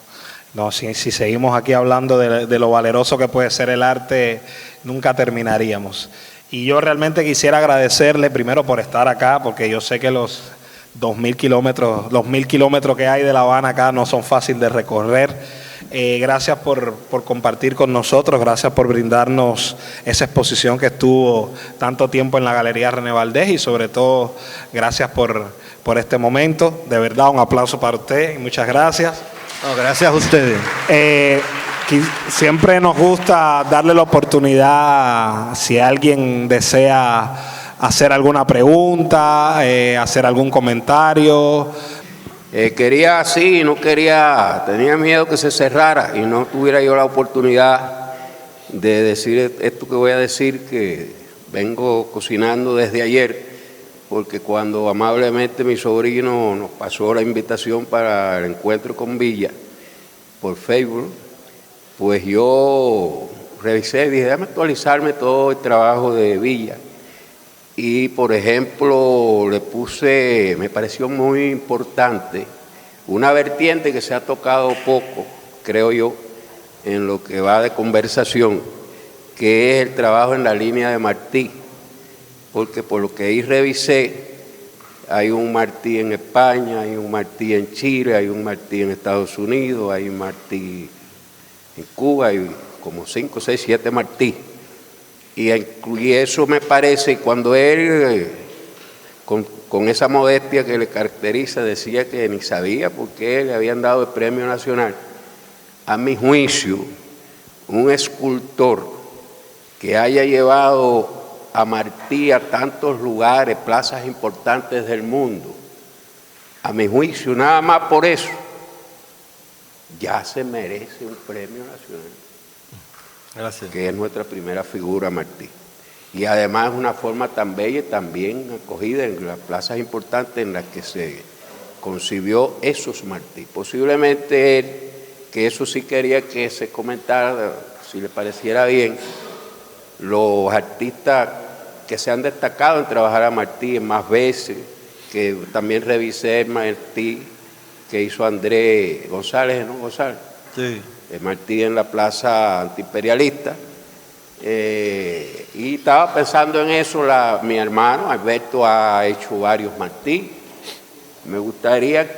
si seguimos aquí hablando de lo valeroso que puede ser el arte, nunca terminaríamos. Y yo realmente quisiera agradecerle primero por estar acá, porque yo sé que los 2.000 kilómetros, los 1.000 kilómetros que hay de La Habana acá no son fáciles de recorrer. Gracias por compartir con nosotros, gracias por brindarnos esa exposición que estuvo tanto tiempo en la Galería René Valdés, y sobre todo gracias por este momento. De verdad, un aplauso para usted y muchas gracias. No, gracias a ustedes. Siempre nos gusta darle la oportunidad, si alguien desea hacer alguna pregunta, hacer algún comentario. Quería así, tenía miedo que se cerrara y no tuviera yo la oportunidad de decir esto que voy a decir, que vengo cocinando desde ayer, porque cuando amablemente mi sobrino nos pasó la invitación para el encuentro con Villa por Facebook, pues yo revisé y dije, déjame actualizarme todo el trabajo de Villa. Y, por ejemplo, le puse, me pareció muy importante, una vertiente que se ha tocado poco, creo yo, en lo que va de conversación, que es el trabajo en la línea de Martí. Porque por lo que ahí revisé, hay un Martí en España, hay un Martí en Chile, hay un Martí en Estados Unidos, hay un Martí en Cuba, hay como 5, 6, 7 Martí. Y eso me parece, cuando él, con esa modestia que le caracteriza, decía que ni sabía por qué le habían dado el premio nacional, a mi juicio, un escultor que haya llevado a Martí a tantos lugares, plazas importantes del mundo, a mi juicio, nada más por eso, ya se merece un premio nacional. Gracias. Que es nuestra primera figura, Martí. Y además es una forma tan bella y tan bien acogida en las plazas importantes en las que se concibió esos Martí. Posiblemente él, que eso sí quería que se comentara, si le pareciera bien, los artistas que se han destacado en trabajar a Martí en más veces, que también revisé el Martí que hizo Andrés González, ¿no, González? Sí. El Martí en la plaza antiimperialista, y estaba pensando en eso, mi hermano Alberto ha hecho varios Martí. Me invitaría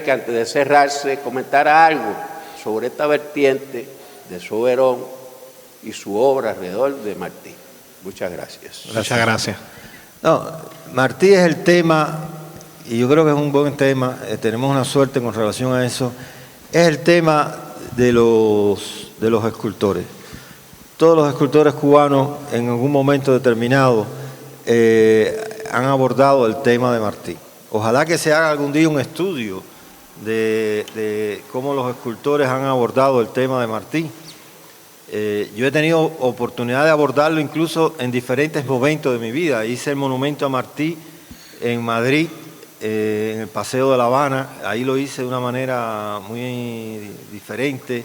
que antes de cerrarse comentara algo sobre esta vertiente de Soberón y su obra alrededor de Martí. Muchas gracias. Muchas gracias. No, Martí es el tema, y yo creo que es un buen tema, tenemos una suerte con relación a eso. Es el tema de los escultores. Todos los escultores cubanos en algún momento determinado han abordado el tema de Martí. Ojalá que se haga algún día un estudio de cómo los escultores han abordado el tema de Martí. Yo he tenido oportunidad de abordarlo incluso en diferentes momentos de mi vida. Hice el monumento a Martí en Madrid, en el Paseo de La Habana. Ahí lo hice de una manera muy diferente.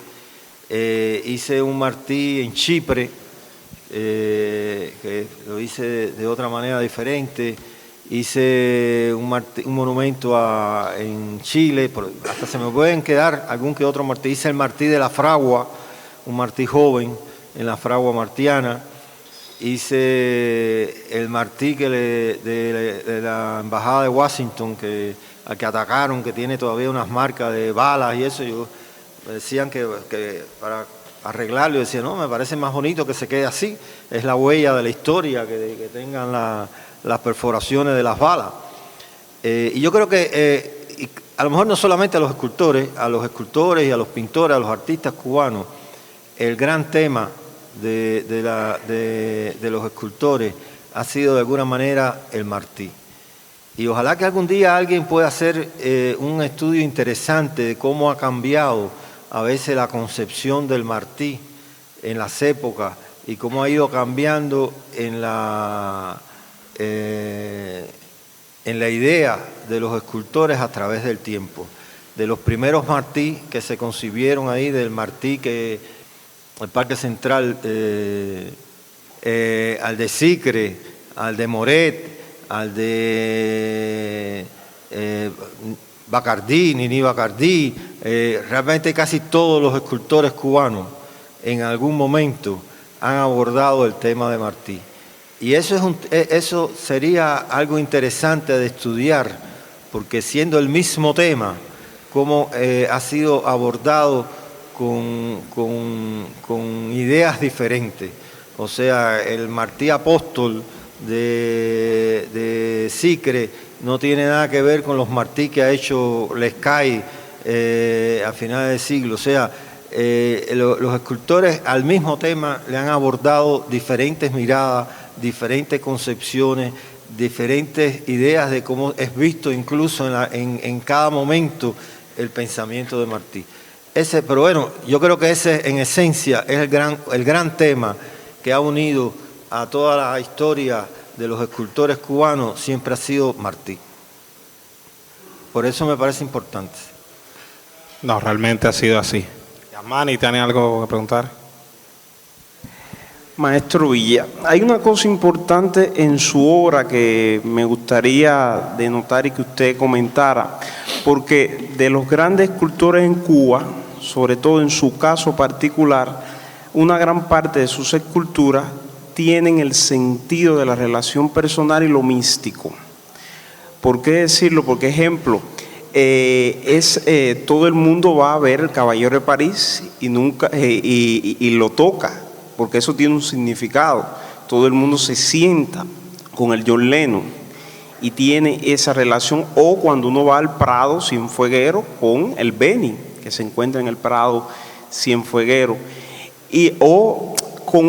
Hice un Martí en Chipre, que lo hice de otra manera diferente. Hice un monumento en Chile, hasta se me pueden quedar algún que otro Martí. Hice el Martí de la Fragua, un Martí joven en la Fragua Martiana. Hice el Martí de la Embajada de Washington, que al que atacaron, que tiene todavía unas marcas de balas y eso. Me decían que para arreglarlo, yo decía, no, me parece más bonito que se quede así, es la huella de la historia, que tengan las perforaciones de las balas. Y yo creo que a lo mejor no solamente a los escultores y a los pintores, a los artistas cubanos, el gran tema de los escultores ha sido de alguna manera el Martí. Y ojalá que algún día alguien pueda hacer un estudio interesante de cómo ha cambiado a veces la concepción del Martí en las épocas y cómo ha ido cambiando en la idea de los escultores a través del tiempo. De los primeros Martí que se concibieron ahí, del Martí que el Parque Central, al de Sicre, al de Moret, al de Bacardí, Nini Bacardí, realmente casi todos los escultores cubanos en algún momento han abordado el tema de Martí. Y eso sería algo interesante de estudiar, porque siendo el mismo tema, cómo ha sido abordado con ideas diferentes. O sea, el Martí Apóstol de Sicre no tiene nada que ver con los Martí que ha hecho Lescay a finales del siglo. O sea, los escultores al mismo tema le han abordado diferentes miradas, diferentes concepciones, diferentes ideas de cómo es visto incluso en cada momento el pensamiento de Martí. Pero bueno, yo creo que ese en esencia es el gran tema que ha unido a toda la historia de los escultores cubanos, siempre ha sido Martí. Por eso me parece importante. No, realmente ha sido así. Yasmani, ¿tiene algo que preguntar? Maestro Villa, hay una cosa importante en su obra que me gustaría denotar y que usted comentara, porque de los grandes escultores en Cuba, sobre todo en su caso particular, una gran parte de sus esculturas tienen el sentido de la relación personal y lo místico. ¿Por qué decirlo? Porque, ejemplo, todo el mundo va a ver El Caballero de París y lo toca, porque eso tiene un significado. Todo el mundo se sienta con el John Lennon y tiene esa relación. O cuando uno va al Prado Cienfueguero con el Beni, que se encuentra en el Prado Cienfueguero, o con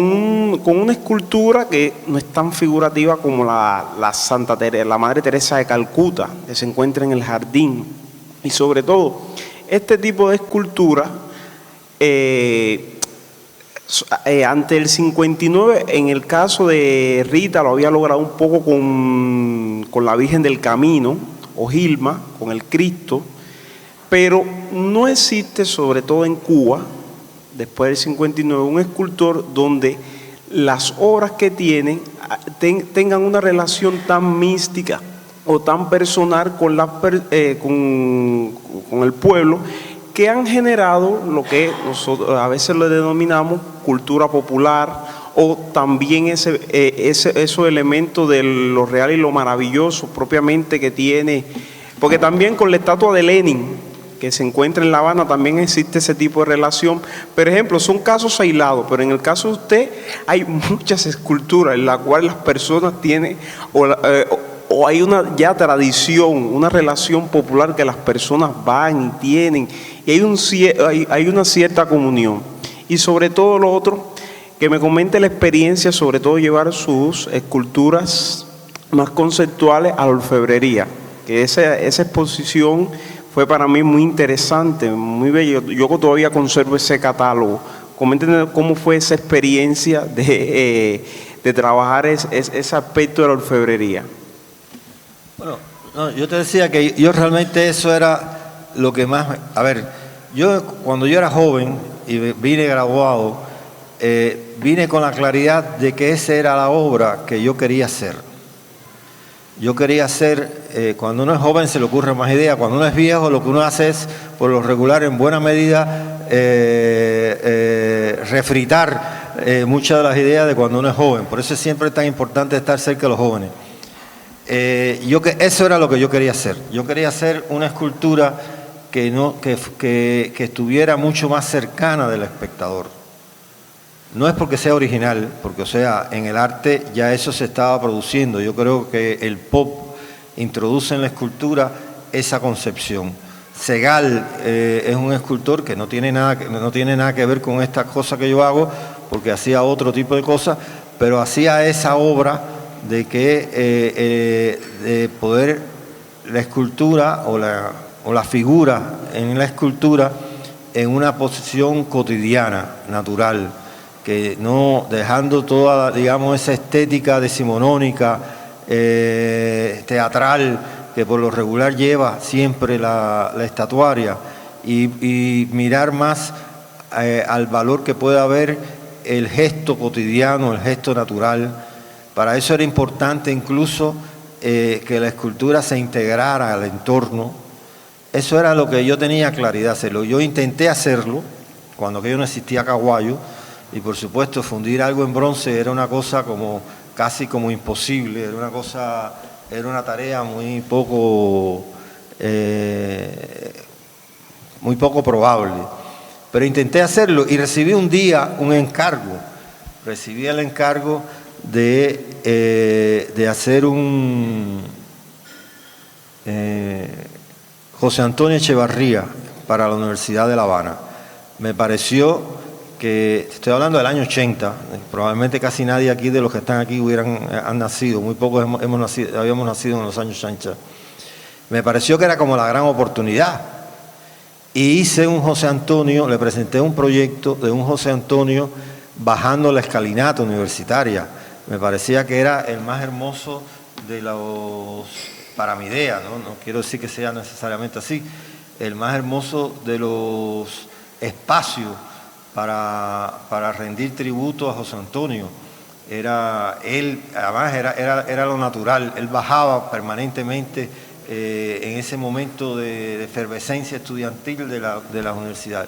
una escultura que no es tan figurativa como la Madre Teresa de Calcuta, que se encuentra en el jardín. Y sobre todo, este tipo de escultura, ante el 59, en el caso de Rita lo había logrado un poco con la Virgen del Camino, o Gilma, con el Cristo, pero no existe, sobre todo en Cuba, después del 59, un escultor donde las obras que tienen tengan una relación tan mística o tan personal con el pueblo, que han generado lo que nosotros a veces le denominamos cultura popular, o también esos elementos de lo real y lo maravilloso propiamente que tiene, porque también con la estatua de Lenin que se encuentra en La Habana también existe ese tipo de relación. Por ejemplo, son casos aislados, pero en el caso de usted hay muchas esculturas en las cuales las personas tienen o hay una ya tradición, una relación popular que las personas van y tienen, y hay una cierta comunión. Y sobre todo lo otro, que me comente la experiencia, sobre todo llevar sus esculturas más conceptuales a la orfebrería, que esa exposición fue para mí muy interesante, muy bello. Yo todavía conservo ese catálogo. Coméntenos cómo fue esa experiencia de trabajar ese aspecto de la orfebrería. Bueno, no, yo te decía que yo realmente eso era lo que más... A ver, cuando yo era joven y vine graduado, vine con la claridad de que esa era la obra que yo quería hacer. Yo quería hacer, cuando uno es joven se le ocurre más ideas, cuando uno es viejo lo que uno hace es, por lo regular, en buena medida, refritar muchas de las ideas de cuando uno es joven. Por eso siempre es tan importante estar cerca de los jóvenes. Eso era lo que yo quería hacer. Yo quería hacer una escultura que estuviera mucho más cercana del espectador. No es porque sea original, porque o sea, en el arte ya eso se estaba produciendo. Yo creo que el pop introduce en la escultura esa concepción. Segal es un escultor que no tiene nada que ver con estas cosas que yo hago, porque hacía otro tipo de cosas, pero hacía esa obra de que de poder la escultura o la figura en la escultura en una posición cotidiana, natural, que no dejando toda, digamos, esa estética decimonónica, teatral, que por lo regular lleva siempre la estatuaria, y mirar más al valor que puede haber el gesto cotidiano, el gesto natural. Para eso era importante incluso que la escultura se integrara al entorno. Eso era lo que yo tenía claridad hacerlo. Yo intenté hacerlo cuando aquello no existía caguayo, y por supuesto fundir algo en bronce era una cosa casi como imposible, era una tarea muy poco probable. Pero intenté hacerlo y recibí un día un encargo. Recibí el encargo de hacer un José Antonio Echevarría para la Universidad de La Habana. Me pareció que, estoy hablando del año 80, probablemente casi nadie aquí de los que están aquí han nacido, muy pocos habíamos nacido en los años 80. Me pareció que era como la gran oportunidad. Y hice un José Antonio, le presenté un proyecto de un José Antonio bajando la escalinata universitaria. Me parecía que era el más hermoso de para mi idea, no quiero decir que sea necesariamente así, el más hermoso de los espacios para rendir tributo a José Antonio. Además era lo natural, él bajaba permanentemente en ese momento de efervescencia estudiantil de la universidad.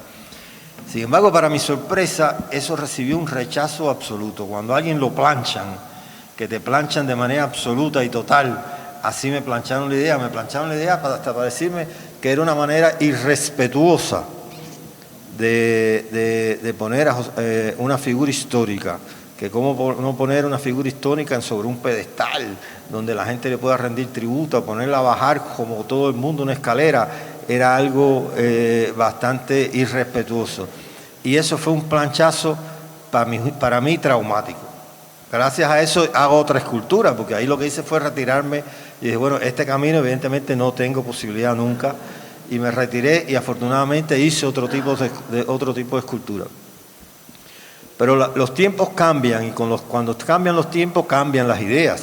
Sin embargo, para mi sorpresa, eso recibió un rechazo absoluto. Cuando a alguien lo planchan, que te planchan de manera absoluta y total, así me plancharon la idea hasta para decirme que era una manera irrespetuosa de poner una figura histórica, que cómo no poner una figura histórica sobre un pedestal donde la gente le pueda rendir tributo, ponerla a bajar como todo el mundo una escalera, era algo bastante irrespetuoso. Y eso fue un planchazo para mí traumático. Gracias a eso hago otra escultura, porque ahí lo que hice fue retirarme y dije, bueno, este camino evidentemente no tengo posibilidad nunca, y me retiré y afortunadamente hice otro tipo de escultura. Pero los tiempos cambian, y cuando cambian los tiempos cambian las ideas.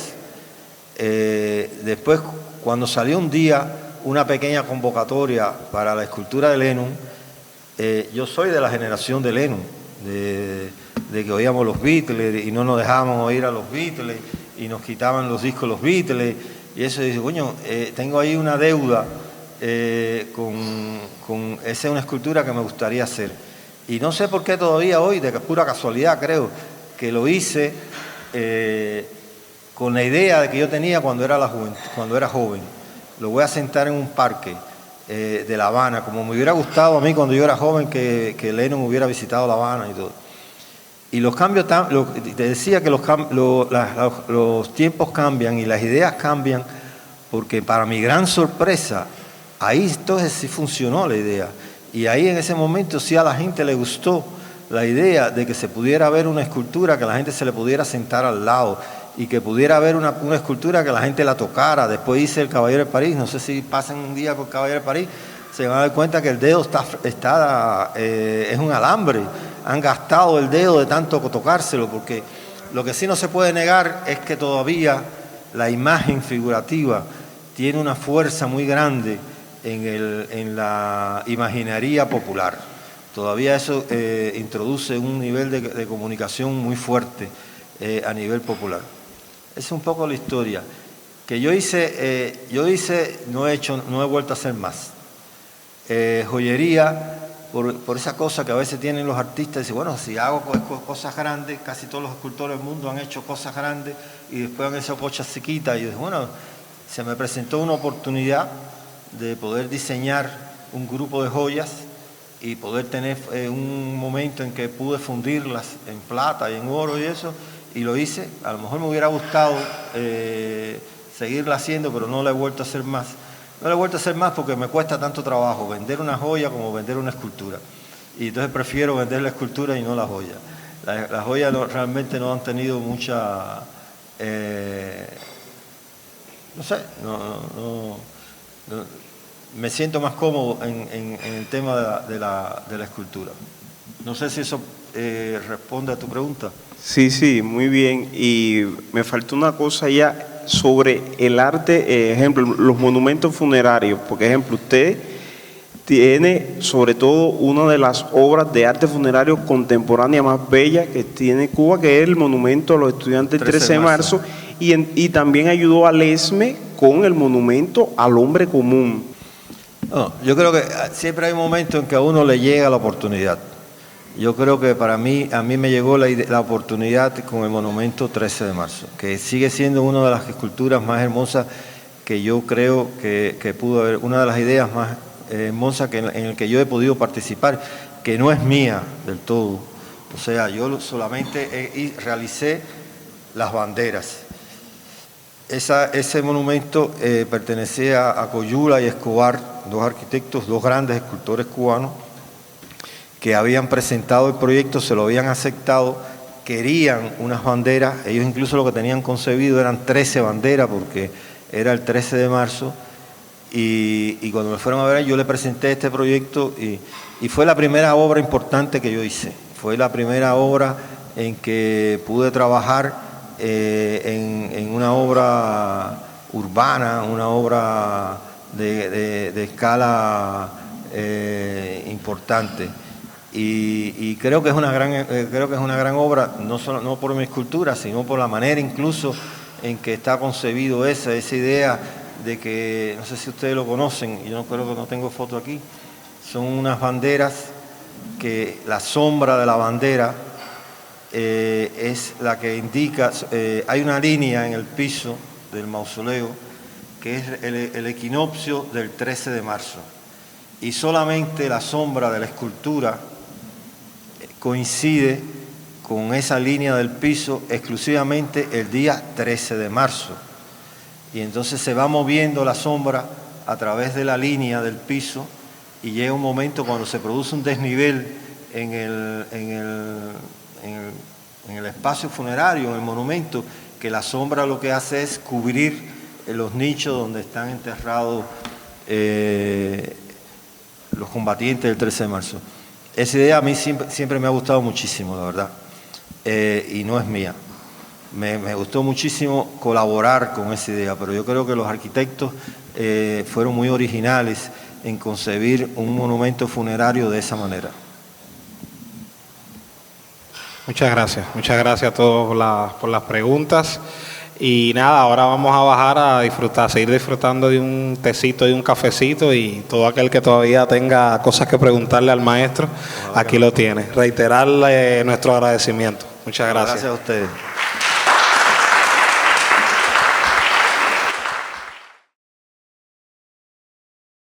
Después, cuando salió un día una pequeña convocatoria para la escultura de Lennon, yo soy de la generación de Lennon, de que oíamos los Beatles y no nos dejábamos oír a los Beatles y nos quitaban los discos los Beatles, y eso, dice, coño, tengo ahí una deuda esa es una escultura que me gustaría hacer. Y no sé por qué todavía hoy, de pura casualidad creo, que lo hice con la idea de que yo tenía cuando era joven. Lo voy a sentar en un parque de La Habana, como me hubiera gustado a mí cuando yo era joven que Lennon hubiera visitado La Habana y todo. Y los cambios, te decía que los tiempos cambian y las ideas cambian, porque para mi gran sorpresa, ahí entonces sí funcionó la idea. Y ahí en ese momento sí a la gente le gustó la idea de que se pudiera ver una escultura, que la gente se le pudiera sentar al lado y que pudiera haber una escultura que la gente la tocara. Después hice el Caballero de París, no sé si pasan un día por Caballero de París, se van a dar cuenta que el dedo es un alambre. Han gastado el dedo de tanto tocárselo, porque lo que sí no se puede negar es que todavía la imagen figurativa tiene una fuerza muy grande en la imaginería popular. Todavía eso introduce un nivel de comunicación muy fuerte a nivel popular. Esa es un poco la historia. Que yo hice, no he vuelto a hacer más. Joyería, por esa cosa que a veces tienen los artistas, dicen, bueno, si hago cosas grandes, casi todos los escultores del mundo han hecho cosas grandes y después han hecho cosas chiquitas, y yo digo, bueno, se me presentó una oportunidad de poder diseñar un grupo de joyas y poder tener un momento en que pude fundirlas en plata y en oro y eso, y lo hice. A lo mejor me hubiera gustado seguirla haciendo, pero no la he vuelto a hacer más. No la he vuelto a hacer más porque me cuesta tanto trabajo vender una joya como vender una escultura. Y entonces prefiero vender la escultura y no la joya. Las joyas realmente no han tenido mucha... no sé, me siento más cómodo en el tema de la escultura. No sé si eso responde a tu pregunta. Sí, muy bien. Y me faltó una cosa ya sobre el arte, ejemplo, los monumentos funerarios. Por ejemplo, usted tiene sobre todo una de las obras de arte funerario contemporánea más bella que tiene Cuba, que es el monumento a los estudiantes del 13 de marzo, y también ayudó al ESME con el monumento al hombre común. No, yo creo que siempre hay momentos en que a uno le llega la oportunidad. Yo creo que a mí me llegó la oportunidad con el monumento 13 de marzo, que sigue siendo una de las esculturas más hermosas que yo creo que pudo haber, una de las ideas más hermosas en el que yo he podido participar, que no es mía del todo. O sea, yo solamente realicé las banderas. Ese monumento pertenecía a Coyula y Escobar, dos arquitectos, dos grandes escultores cubanos, que habían presentado el proyecto, se lo habían aceptado, querían unas banderas, ellos incluso lo que tenían concebido eran 13 banderas, porque era el 13 de marzo, y cuando me fueron a ver yo le presenté este proyecto, y fue la primera obra importante que yo hice, fue la primera obra en que pude trabajar en una obra urbana, una obra de escala importante. Y creo que es una gran obra, no por mi escultura, sino por la manera incluso en que está concebido esa idea de que, no sé si ustedes lo conocen, yo no creo que no tengo foto aquí, son unas banderas que la sombra de la bandera es la que indica, hay una línea en el piso del mausoleo que es el equinoccio del 13 de marzo, y solamente la sombra de la escultura coincide con esa línea del piso exclusivamente el día 13 de marzo. Y entonces se va moviendo la sombra a través de la línea del piso y llega un momento cuando se produce un desnivel en el espacio funerario, en el monumento, que la sombra lo que hace es cubrir los nichos donde están enterrados los combatientes del 13 de marzo. Esa idea a mí siempre me ha gustado muchísimo, la verdad, y no es mía. Me gustó muchísimo colaborar con esa idea, pero yo creo que los arquitectos fueron muy originales en concebir un monumento funerario de esa manera. Muchas gracias a todos por las preguntas. Y nada, ahora vamos a bajar a seguir disfrutando de un tecito y un cafecito, y todo aquel que todavía tenga cosas que preguntarle al maestro, aquí lo tiene. Reiterarle nuestro agradecimiento. Muchas gracias. Gracias a ustedes.